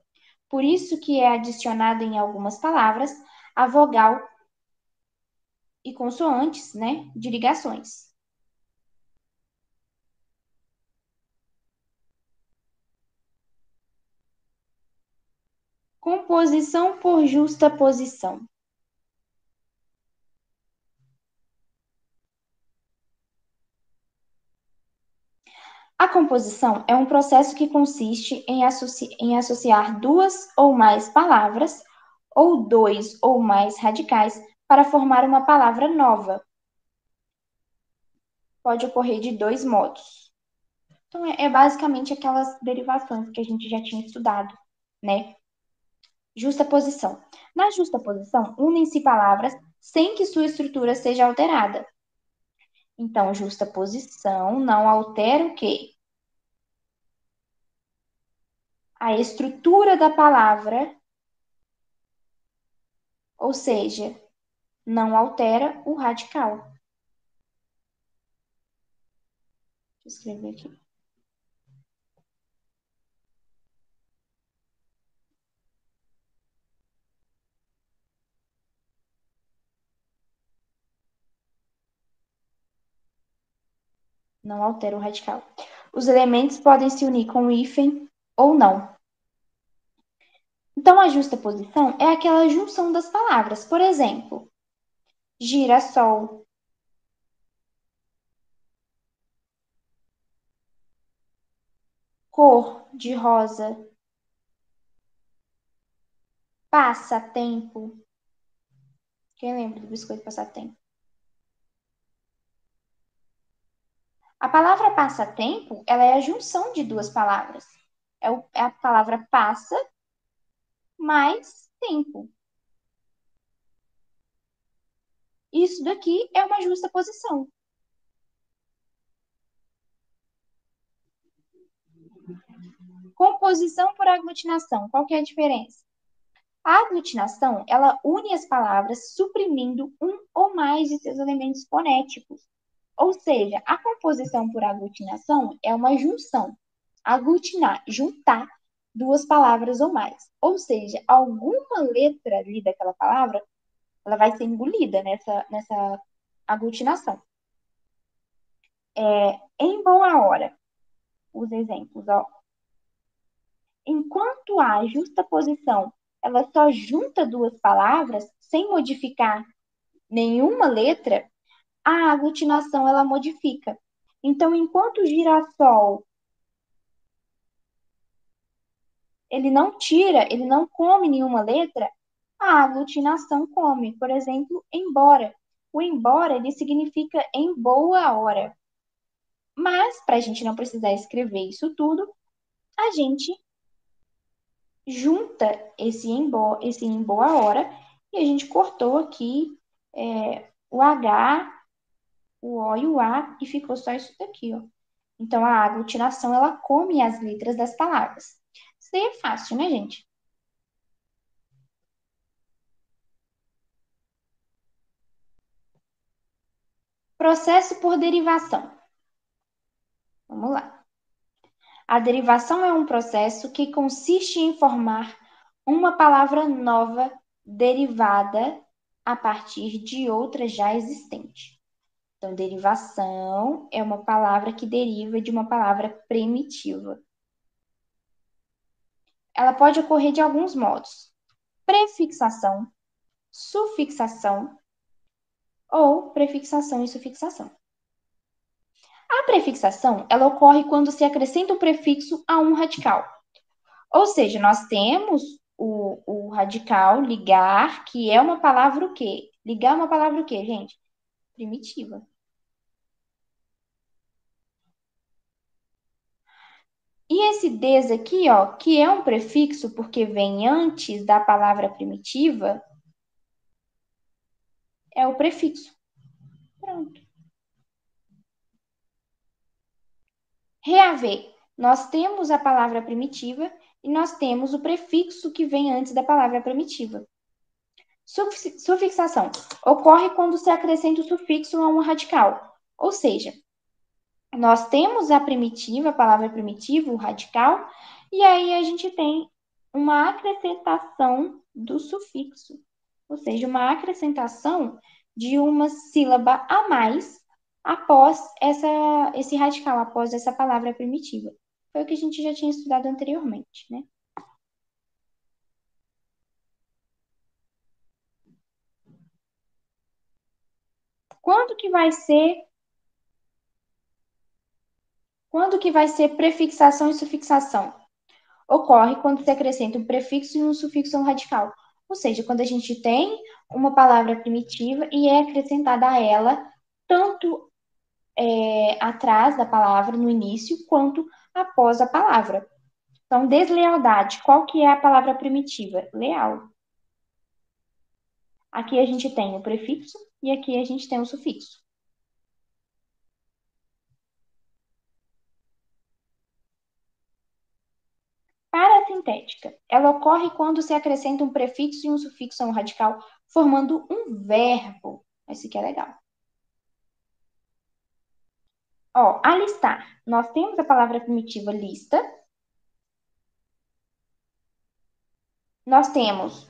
Por isso que é adicionada em algumas palavras a vogal e consoantes, né, de ligações. Composição por justaposição. A composição é um processo que consiste em associar duas ou mais palavras ou dois ou mais radicais para formar uma palavra nova. Pode ocorrer de dois modos. Então, é basicamente aquelas derivações que a gente já tinha estudado, né? Justaposição. Na justaposição, unem-se palavras sem que sua estrutura seja alterada. Então, justaposição não altera o quê? A estrutura da palavra, ou seja, não altera o radical. Deixa eu escrever aqui. Não altera o radical. Os elementos podem se unir com o hífen ou não. Então, a justaposição é aquela junção das palavras. Por exemplo, girassol, cor de rosa, passatempo. Quem lembra do biscoito passatempo? A palavra passatempo, ela é a junção de duas palavras. É a palavra passa mais tempo. Isso daqui é uma justaposição. Composição por aglutinação. Qual que é a diferença? A aglutinação, ela une as palavras suprimindo um ou mais de seus elementos fonéticos. Ou seja, a composição por aglutinação é uma junção. Aglutinar, juntar duas palavras ou mais. Ou seja, alguma letra ali daquela palavra, ela vai ser engolida nessa aglutinação. Em boa hora, os exemplos, ó. Enquanto a justaposição, ela só junta duas palavras sem modificar nenhuma letra, a aglutinação ela modifica. Então, enquanto o girassol ele não tira, ele não come nenhuma letra, a aglutinação come. Por exemplo, embora. O embora ele significa em boa hora. Mas, para a gente não precisar escrever isso tudo, a gente junta esse em boa hora e a gente cortou aqui o H, o O e o A e ficou só isso daqui, ó. Então, a aglutinação, ela come as letras das palavras. Isso aí é fácil, né, gente? Processo por derivação. Vamos lá. A derivação é um processo que consiste em formar uma palavra nova derivada a partir de outra já existente. Então, derivação é uma palavra que deriva de uma palavra primitiva. Ela pode ocorrer de alguns modos: prefixação, sufixação ou prefixação e sufixação. A prefixação, ela ocorre quando se acrescenta o prefixo a um radical. Ou seja, nós temos o radical ligar, que é uma palavra o quê? Ligar é uma palavra o quê, gente? Primitiva. E esse des aqui, ó, que é um prefixo porque vem antes da palavra primitiva, é o prefixo. Pronto. Reaver. Nós temos a palavra primitiva e nós temos o prefixo que vem antes da palavra primitiva. Sufixação. Ocorre quando se acrescenta o sufixo a um radical. Ou seja, Nós temos a primitiva, a palavra primitiva, o radical, e aí a gente tem uma acrescentação do sufixo, ou seja, uma acrescentação de uma sílaba a mais após esse radical, após essa palavra primitiva. Foi o que a gente já tinha estudado anteriormente, né? Quando que vai ser, quando que vai ser prefixação e sufixação? Ocorre quando se acrescenta um prefixo e um sufixo radical. Ou seja, quando a gente tem uma palavra primitiva e é acrescentada a ela tanto atrás da palavra, no início, quanto após a palavra. Então, deslealdade, qual que é a palavra primitiva? Leal. Aqui a gente tem o prefixo e aqui a gente tem o sufixo. Parasintética. Ela ocorre quando se acrescenta um prefixo e um sufixo a um radical, formando um verbo. Esse aqui é legal. Ó, alistar. Nós temos a palavra primitiva lista. Nós temos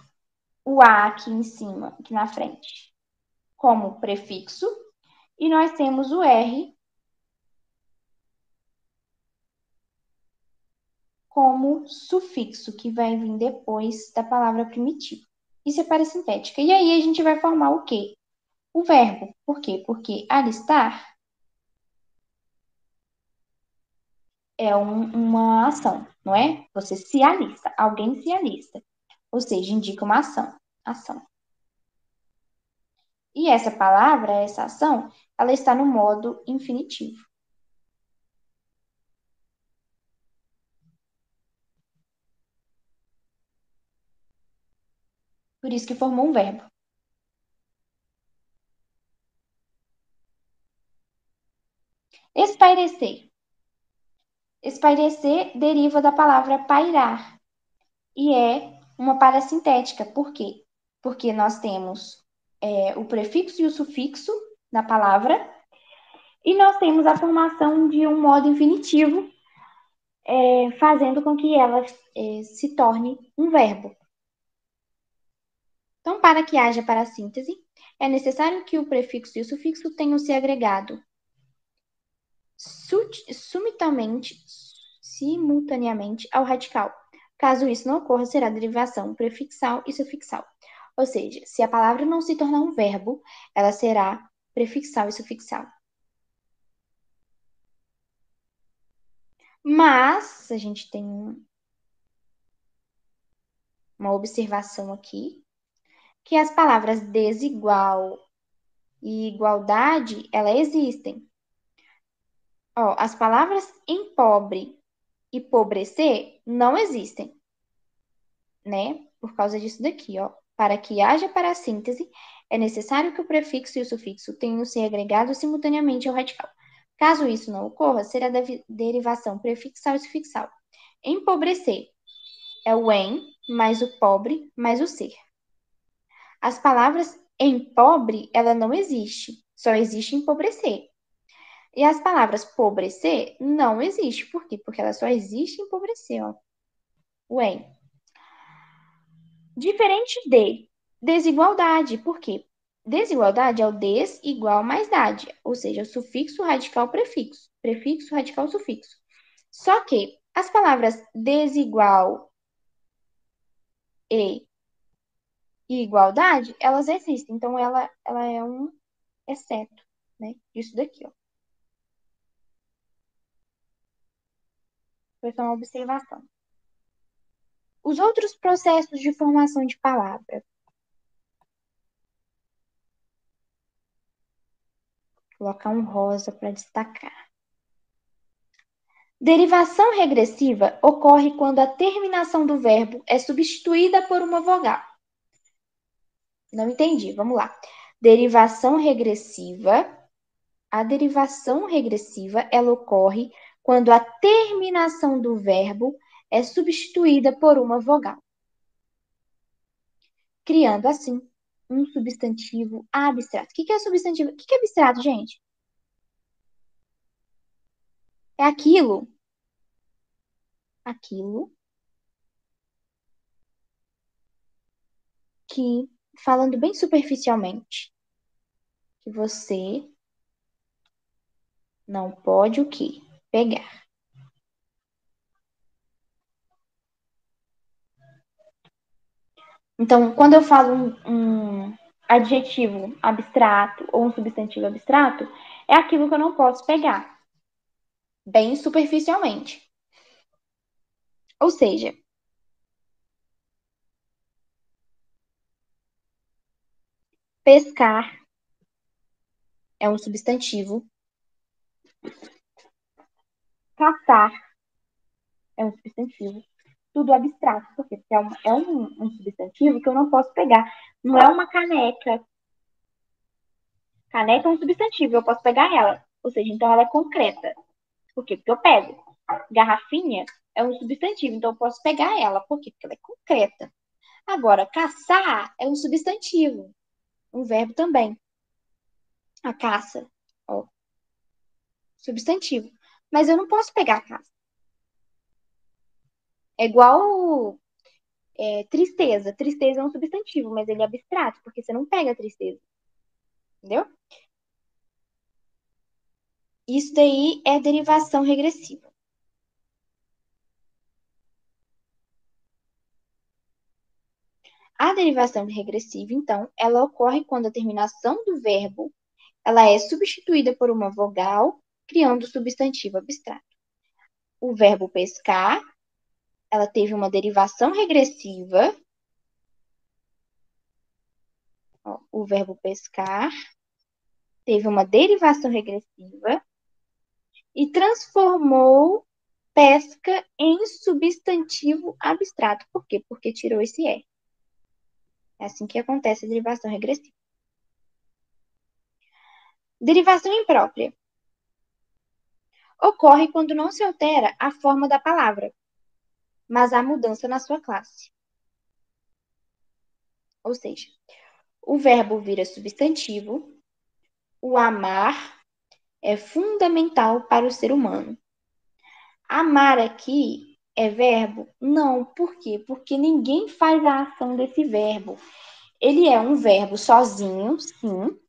o a aqui em cima, aqui na frente, como prefixo. E nós temos o r como sufixo, que vai vir depois da palavra primitiva. Isso é parasintética. E aí a gente vai formar o quê? O verbo. Por quê? Porque alistar é uma ação, não é? Você se alista, alguém se alista. Ou seja, indica uma ação. Ação. E essa palavra, essa ação, ela está no modo infinitivo. Por isso que formou um verbo. Espairecer. Espairecer deriva da palavra pairar e é uma parasintética. Por quê? Porque nós temos o prefixo e o sufixo na palavra e nós temos a formação de um modo infinitivo, fazendo com que ela se torne um verbo. Então, para que haja parassíntese, é necessário que o prefixo e o sufixo tenham se agregado simultaneamente ao radical. Caso isso não ocorra, será derivação prefixal e sufixal. Ou seja, se a palavra não se tornar um verbo, ela será prefixal e sufixal. Mas a gente tem uma observação aqui, que as palavras desigual e igualdade, elas existem. Ó, as palavras empobre e pobrecer não existem, né? Por causa disso daqui, ó. Para que haja parassíntese, é necessário que o prefixo e o sufixo tenham se agregado simultaneamente ao radical. Caso isso não ocorra, será derivação prefixal e sufixal. Empobrecer é o em mais o pobre mais o ser. As palavras empobre, ela não existe, só existe empobrecer. E as palavras pobrecer não existe. Por quê? Porque ela só existe empobrecer, ó. O em. Diferente de desigualdade. Por quê? Desigualdade é o des igual mais dade, ou seja, o sufixo radical prefixo, prefixo radical sufixo. Só que as palavras desigual e igualdade, elas existem. Então, ela é um exceto, né? Disso daqui, ó. Foi só uma observação. Os outros processos de formação de palavra. Vou colocar um rosa para destacar. Derivação regressiva ocorre quando a terminação do verbo é substituída por uma vogal. Não entendi, vamos lá. Derivação regressiva. A derivação regressiva, ela ocorre quando a terminação do verbo é substituída por uma vogal, criando assim um substantivo abstrato. O que é substantivo? O que é abstrato, gente? É aquilo que, falando bem superficialmente, que você não pode o quê? Pegar. Então, quando eu falo um adjetivo abstrato ou um substantivo abstrato, é aquilo que eu não posso pegar, bem superficialmente. Ou seja, pescar é um substantivo, caçar é um substantivo, tudo abstrato, porque é um substantivo que eu não posso pegar. Não é uma caneca. Caneca é um substantivo, eu posso pegar ela. Ou seja, então ela é concreta. Por quê? Porque eu pego. Garrafinha é um substantivo, então eu posso pegar ela. Por quê? Porque ela é concreta. Agora, caçar é um substantivo, um verbo também. A caça, ó, substantivo. Mas eu não posso pegar a caça. É igual tristeza. Tristeza é um substantivo, mas ele é abstrato, porque você não pega a tristeza. Entendeu? Isso daí é derivação regressiva. A derivação regressiva, então, ela ocorre quando a terminação do verbo ela é substituída por uma vogal, criando o substantivo abstrato. O verbo pescar, ela teve uma derivação regressiva. Ó, o verbo pescar teve uma derivação regressiva e transformou pesca em substantivo abstrato. Por quê? Porque tirou esse E. É assim que acontece a derivação regressiva. Derivação imprópria ocorre quando não se altera a forma da palavra, mas há mudança na sua classe. Ou seja, o verbo vira substantivo, o amar é fundamental para o ser humano. Amar aqui é verbo? Não. Por quê? Porque ninguém faz a ação desse verbo. Ele é um verbo sozinho, sim.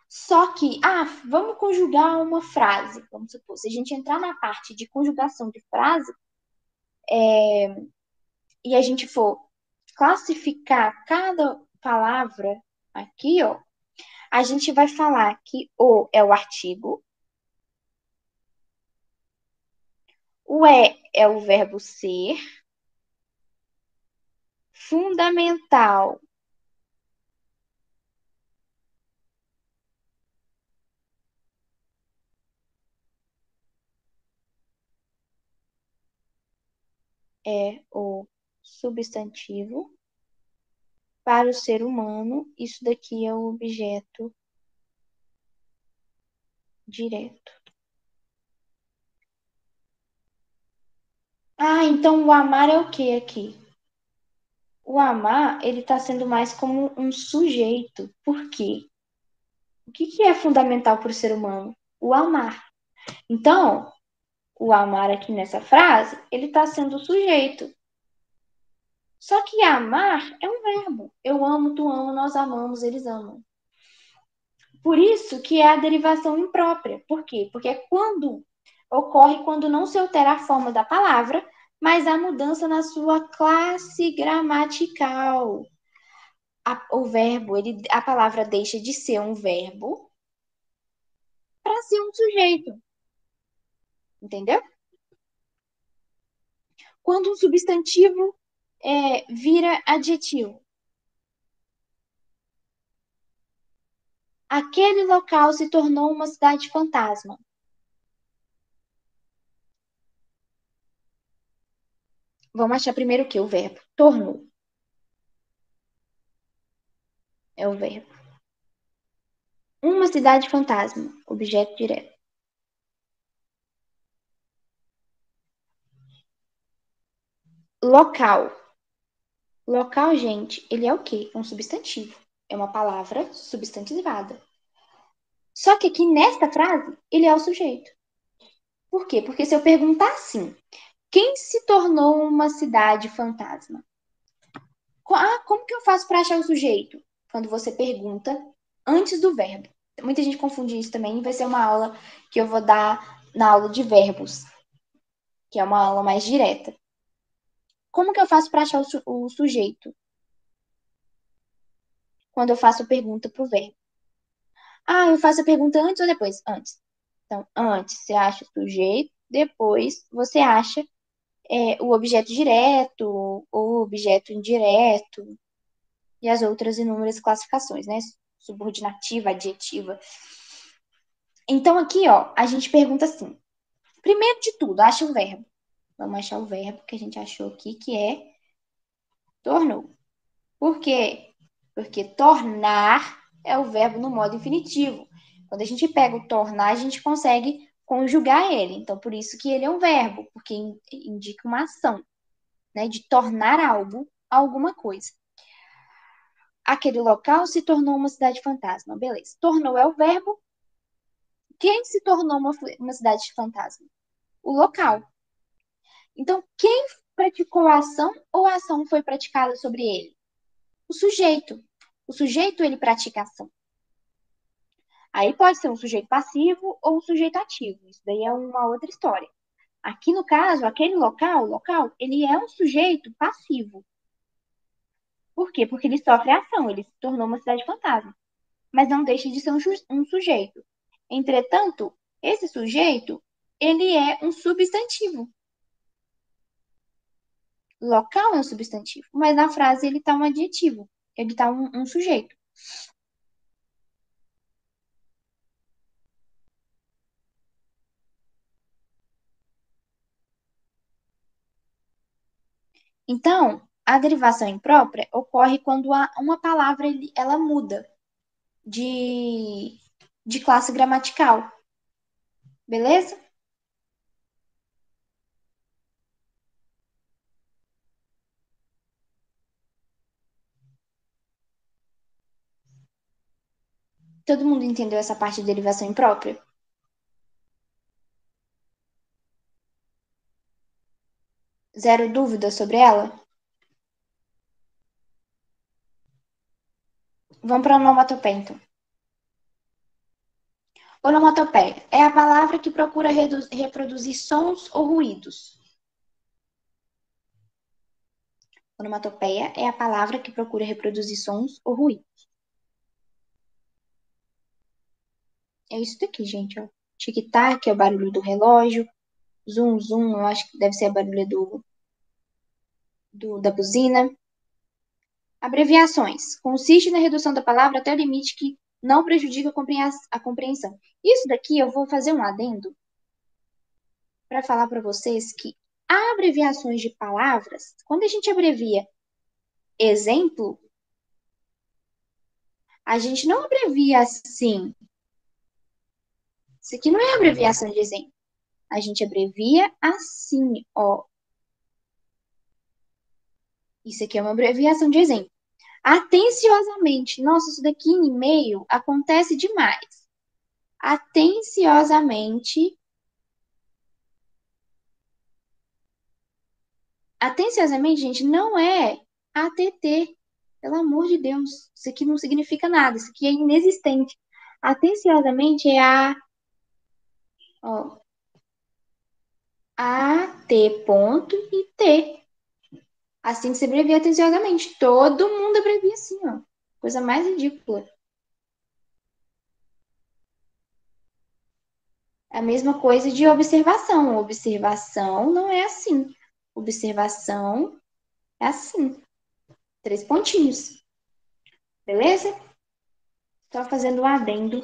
Só que, vamos conjugar uma frase. Vamos supor, se a gente entrar na parte de conjugação de frase e a gente for classificar cada palavra aqui, ó, a gente vai falar que o é o artigo, o é o verbo ser, fundamental é o substantivo, para o ser humano, isso daqui é o objeto direto. Então o amar é o que aqui? O amar, ele está sendo mais como um sujeito. Por quê? O que é fundamental para o ser humano? O amar. Então, o amar aqui nessa frase, ele está sendo o sujeito. Só que amar é um verbo. Eu amo, tu ama, nós amamos, eles amam. Por isso que é a derivação imprópria. Por quê? Porque é quando ocorre quando não se altera a forma da palavra, mas há mudança na sua classe gramatical. O verbo, a palavra deixa de ser um verbo para ser um sujeito. Entendeu? Quando um substantivo vira adjetivo. Aquele local se tornou uma cidade fantasma. Vamos achar primeiro o que? O verbo. Tornou. É o verbo. Uma cidade fantasma. Objeto direto. Local. Local, gente, ele é o quê? É um substantivo. É uma palavra substantivada. Só que aqui nesta frase, ele é o sujeito. Por quê? Porque se eu perguntar assim, quem se tornou uma cidade fantasma? Como que eu faço para achar o sujeito? Quando você pergunta antes do verbo. Muita gente confunde isso também. Vai ser uma aula que eu vou dar na aula de verbos, que é uma aula mais direta. Como que eu faço para achar o sujeito? Quando eu faço a pergunta para o verbo. Ah, eu faço a pergunta antes ou depois? Antes. Então, antes você acha o sujeito, depois você acha o objeto direto ou objeto indireto e as outras inúmeras classificações, né? Subordinativa, adjetiva. Então, aqui, ó, a gente pergunta assim. Primeiro de tudo, acha o verbo. Vamos achar o verbo que a gente achou aqui, que é tornou. Por quê? Porque tornar é o verbo no modo infinitivo. Quando a gente pega o tornar, a gente consegue conjugar ele. Então, por isso que ele é um verbo, porque indica uma ação, né? De tornar algo alguma coisa. Aquele local se tornou uma cidade fantasma. Beleza. Tornou é o verbo. Quem se tornou uma cidade fantasma? O local. Então, quem praticou a ação ou a ação foi praticada sobre ele? O sujeito. O sujeito, ele pratica a ação. Aí pode ser um sujeito passivo ou um sujeito ativo. Isso daí é uma outra história. Aqui, no caso, aquele local, ele é um sujeito passivo. Por quê? Porque ele sofre a ação, ele se tornou uma cidade fantasma. Mas não deixa de ser um sujeito. Entretanto, esse sujeito, ele é um substantivo. Local é um substantivo, mas na frase ele está um adjetivo, ele está um sujeito. Então, a derivação imprópria ocorre quando uma palavra ela muda de, de classe gramatical, beleza? Todo mundo entendeu essa parte de derivação imprópria? Zero dúvida sobre ela? Vamos para a onomatopeia, então. Onomatopeia é a palavra que procura reproduzir sons ou ruídos. Onomatopeia é a palavra que procura reproduzir sons ou ruídos. É isso daqui, gente, ó. Tic-tac é o barulho do relógio. Zum, zum, eu acho que deve ser a barulho da buzina. Abreviações. Consiste na redução da palavra até o limite que não prejudica a compreensão. Isso daqui eu vou fazer um adendo para falar para vocês que há abreviações de palavras. Quando a gente abrevia exemplo, a gente não abrevia assim. Isso aqui não é abreviação de exemplo. A gente abrevia assim, ó. Isso aqui é uma abreviação de exemplo. Atenciosamente. Nossa, isso daqui em e-mail acontece demais. Atenciosamente. Atenciosamente, gente, não é ATT. Pelo amor de Deus. Isso aqui não significa nada. Isso aqui é inexistente. Atenciosamente é ó, AT ponto e T. Assim que se abrevia atenciosamente. Todo mundo abrevia assim, ó. Coisa mais ridícula. A mesma coisa de observação. Observação não é assim. Observação é assim. Três pontinhos. Beleza? Só fazendo um adendo,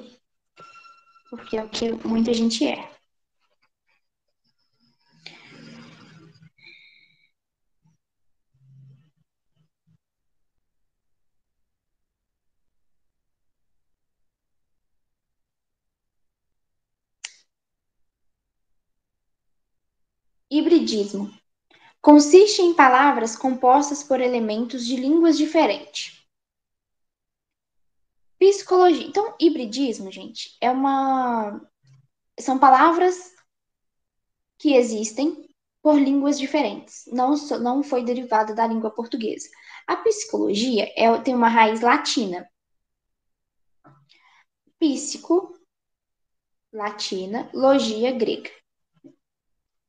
porque é o que muita gente é. Hibridismo. Consiste em palavras compostas por elementos de línguas diferentes. Psicologia. Então, hibridismo, gente, são palavras que existem por línguas diferentes. Não foi derivada da língua portuguesa. A psicologia tem uma raiz latina. Psico, latina, logia, grega.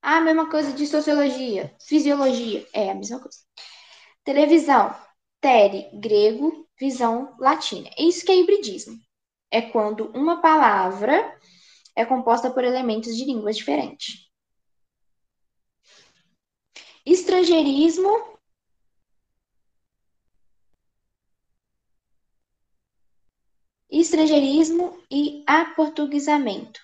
A mesma coisa de sociologia, fisiologia, é a mesma coisa. Televisão, tere, grego, visão, latina. Isso que é hibridismo. É quando uma palavra é composta por elementos de línguas diferentes. Estrangeirismo e aportuguesamento.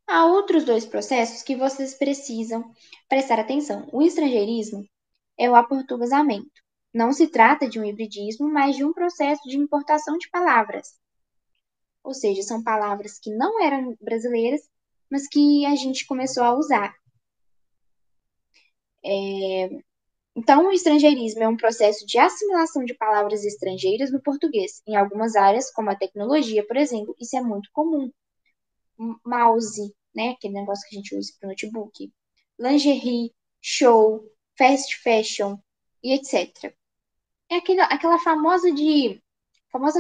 Há outros dois processos que vocês precisam prestar atenção. O estrangeirismo é o aportuguesamento. Não se trata de um hibridismo, mas de um processo de importação de palavras. Ou seja, são palavras que não eram brasileiras, mas que a gente começou a usar. Então, o estrangeirismo é um processo de assimilação de palavras estrangeiras no português. Em algumas áreas, como a tecnologia, por exemplo, isso é muito comum. Mouse, né? Aquele negócio que a gente usa para notebook. Lingerie, show, fast fashion e etc. É aquela famosa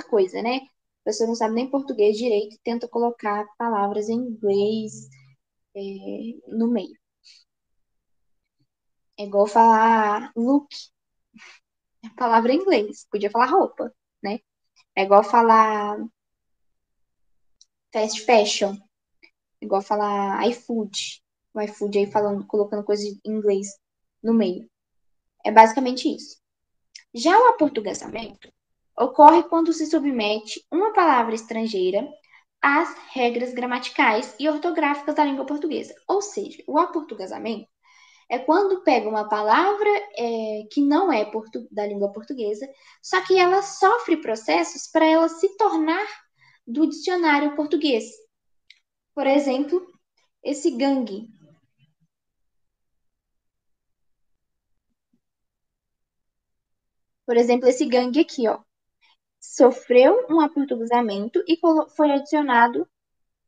coisa, né? A pessoa não sabe nem português direito e tenta colocar palavras em inglês no meio. É igual falar look, é palavra em inglês. Podia falar roupa, né? É igual falar fast fashion. É igual falar iFood. O iFood aí falando, colocando coisa em inglês no meio. É basicamente isso. Já o aportuguesamento ocorre quando se submete uma palavra estrangeira às regras gramaticais e ortográficas da língua portuguesa. Ou seja, o aportuguesamento é quando pega uma palavra que não é da língua portuguesa, só que ela sofre processos para ela se tornar do dicionário português. Por exemplo, esse gangue. Por exemplo, esse gangue aqui, ó, sofreu um aportuguesamento e foi adicionado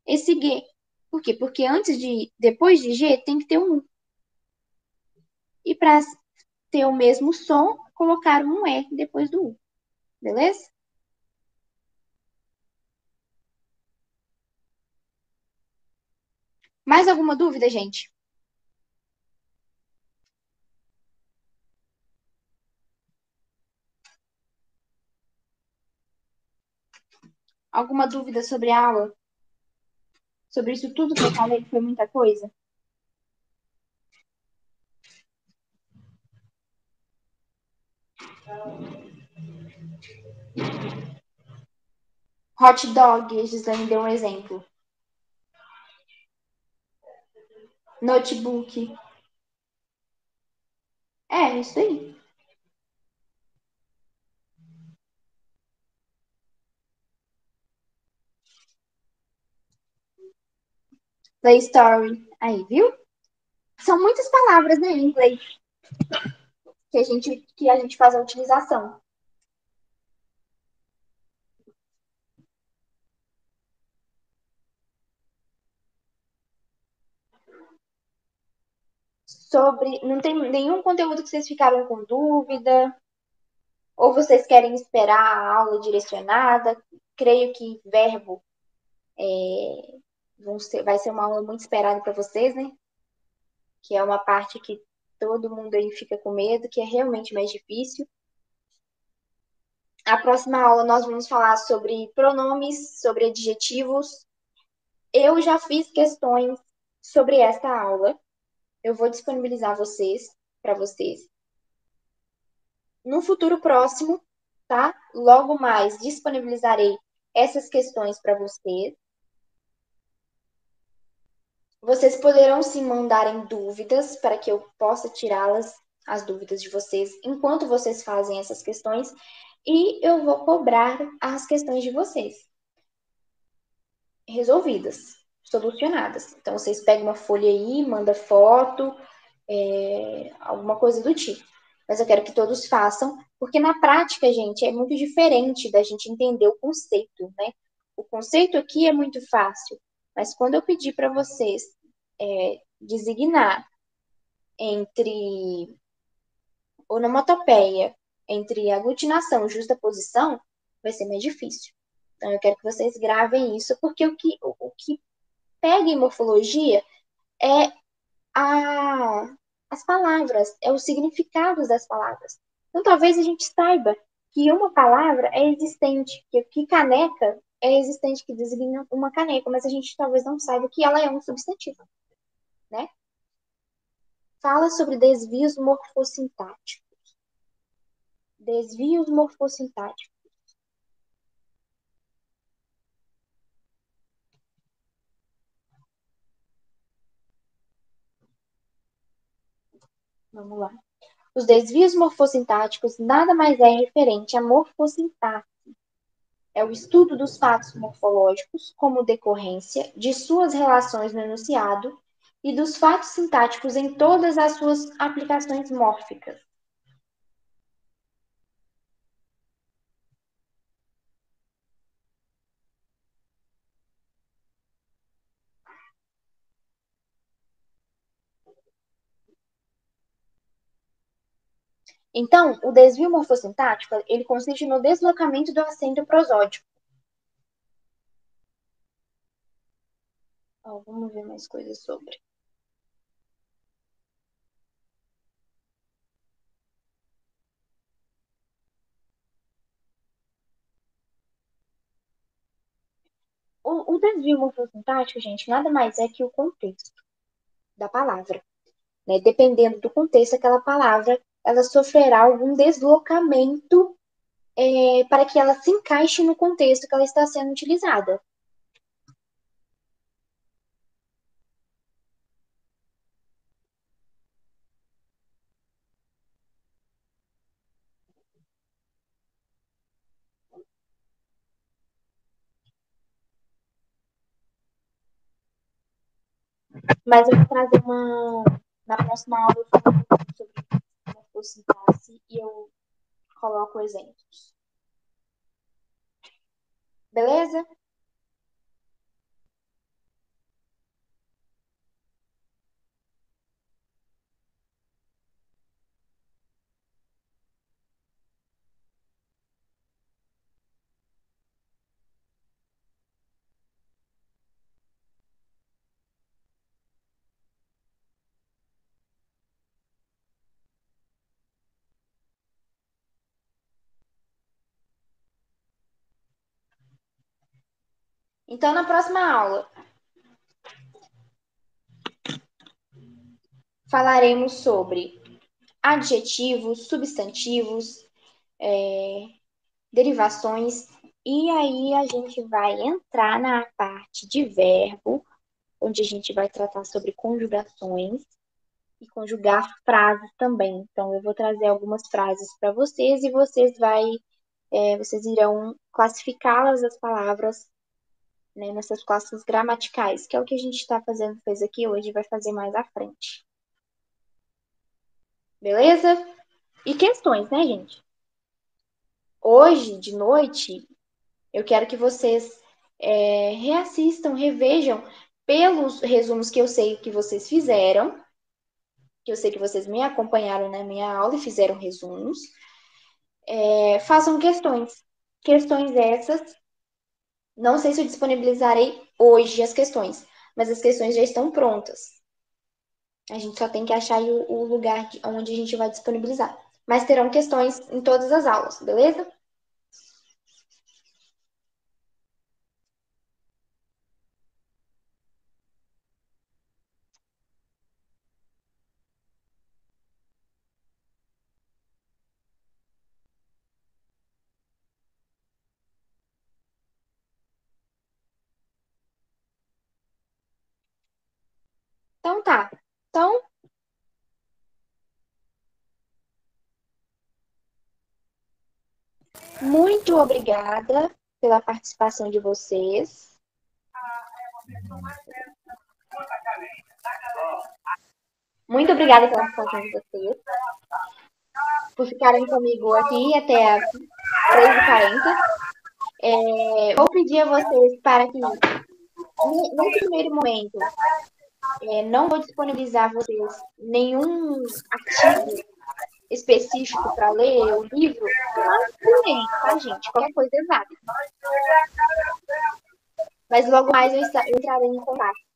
esse G. Por quê? Porque depois de G, tem que ter um U. E para ter o mesmo som, colocaram um E depois do U. Beleza? Mais alguma dúvida, gente? Alguma dúvida sobre a aula? Sobre isso tudo que eu falei, que foi muita coisa? Hot dog, a Gislaine deu um exemplo. Notebook. É, isso aí. Play Story. Aí, viu? São muitas palavras, né, em inglês que a gente faz a utilização. Não tem nenhum conteúdo que vocês ficaram com dúvida, ou vocês querem esperar a aula direcionada. Creio que verbo vai ser uma aula muito esperada para vocês, né? Que é uma parte que todo mundo aí fica com medo, que é realmente mais difícil. A próxima aula nós vamos falar sobre pronomes, sobre adjetivos. Eu já fiz questões sobre esta aula. Eu vou disponibilizar para vocês. No futuro próximo, tá? Logo mais disponibilizarei essas questões para vocês. Vocês poderão sim mandarem dúvidas para que eu possa tirá-las, as dúvidas de vocês, enquanto vocês fazem essas questões, e eu vou cobrar as questões de vocês resolvidas, solucionadas. Então, vocês pegam uma folha aí, manda foto, alguma coisa do tipo. Mas eu quero que todos façam, porque na prática, gente, é muito diferente da gente entender o conceito, né? O conceito aqui é muito fácil, mas quando eu pedir para vocês designar entre onomatopeia, entre aglutinação e justaposição, vai ser mais difícil. Então, eu quero que vocês gravem isso, porque o que pega em morfologia é a, as palavras, é os significados das palavras. Então, talvez a gente saiba que uma palavra é existente, que caneca é existente, que designa uma caneca, mas a gente talvez não saiba que ela é um substantivo, né? Fala sobre desvios morfossintáticos. Desvios morfossintáticos. Vamos lá. Os desvios morfossintáticos nada mais é referente à morfossintaxe. É o estudo dos fatos morfológicos como decorrência de suas relações no enunciado e dos fatos sintáticos em todas as suas aplicações mórficas. Então, o desvio morfossintático, ele consiste no deslocamento do acento prosódico. Ó, vamos ver mais coisas sobre. O desvio morfossintático, gente, nada mais é que o contexto da palavra, né? Dependendo do contexto, aquela palavra, ela sofrerá algum deslocamento para que ela se encaixe no contexto que ela está sendo utilizada. Mas eu vou trazer uma. Na próxima aula eu falo um pouco sobre morfossintaxe e eu coloco exemplos. Beleza? Então, na próxima aula, falaremos sobre adjetivos, substantivos, derivações, e aí a gente vai entrar na parte de verbo, onde a gente vai tratar sobre conjugações e conjugar frases também. Então, eu vou trazer algumas frases para vocês e vocês irão classificá-las, as palavras, né, nessas classes gramaticais, que é o que a gente fez aqui hoje e vai fazer mais à frente. Beleza? E questões, né, gente? Hoje, de noite, eu quero que vocês reassistam, revejam pelos resumos que eu sei que vocês fizeram, que eu sei que vocês me acompanharam na minha aula e fizeram resumos. Façam questões. Questões essas. Não sei se eu disponibilizarei hoje as questões, mas as questões já estão prontas. A gente só tem que achar o lugar onde a gente vai disponibilizar. Mas terão questões em todas as aulas, beleza? Então tá. Então, muito obrigada pela participação de vocês. Muito obrigada pela participação de vocês, por ficarem comigo aqui até as 3h40. Vou pedir a vocês para que, nesse primeiro momento, Não vou disponibilizar a vocês nenhum artigo específico para ler o livro, mas leem, tá, gente? Qualquer coisa é válida. Mas logo mais eu entrarei em contato.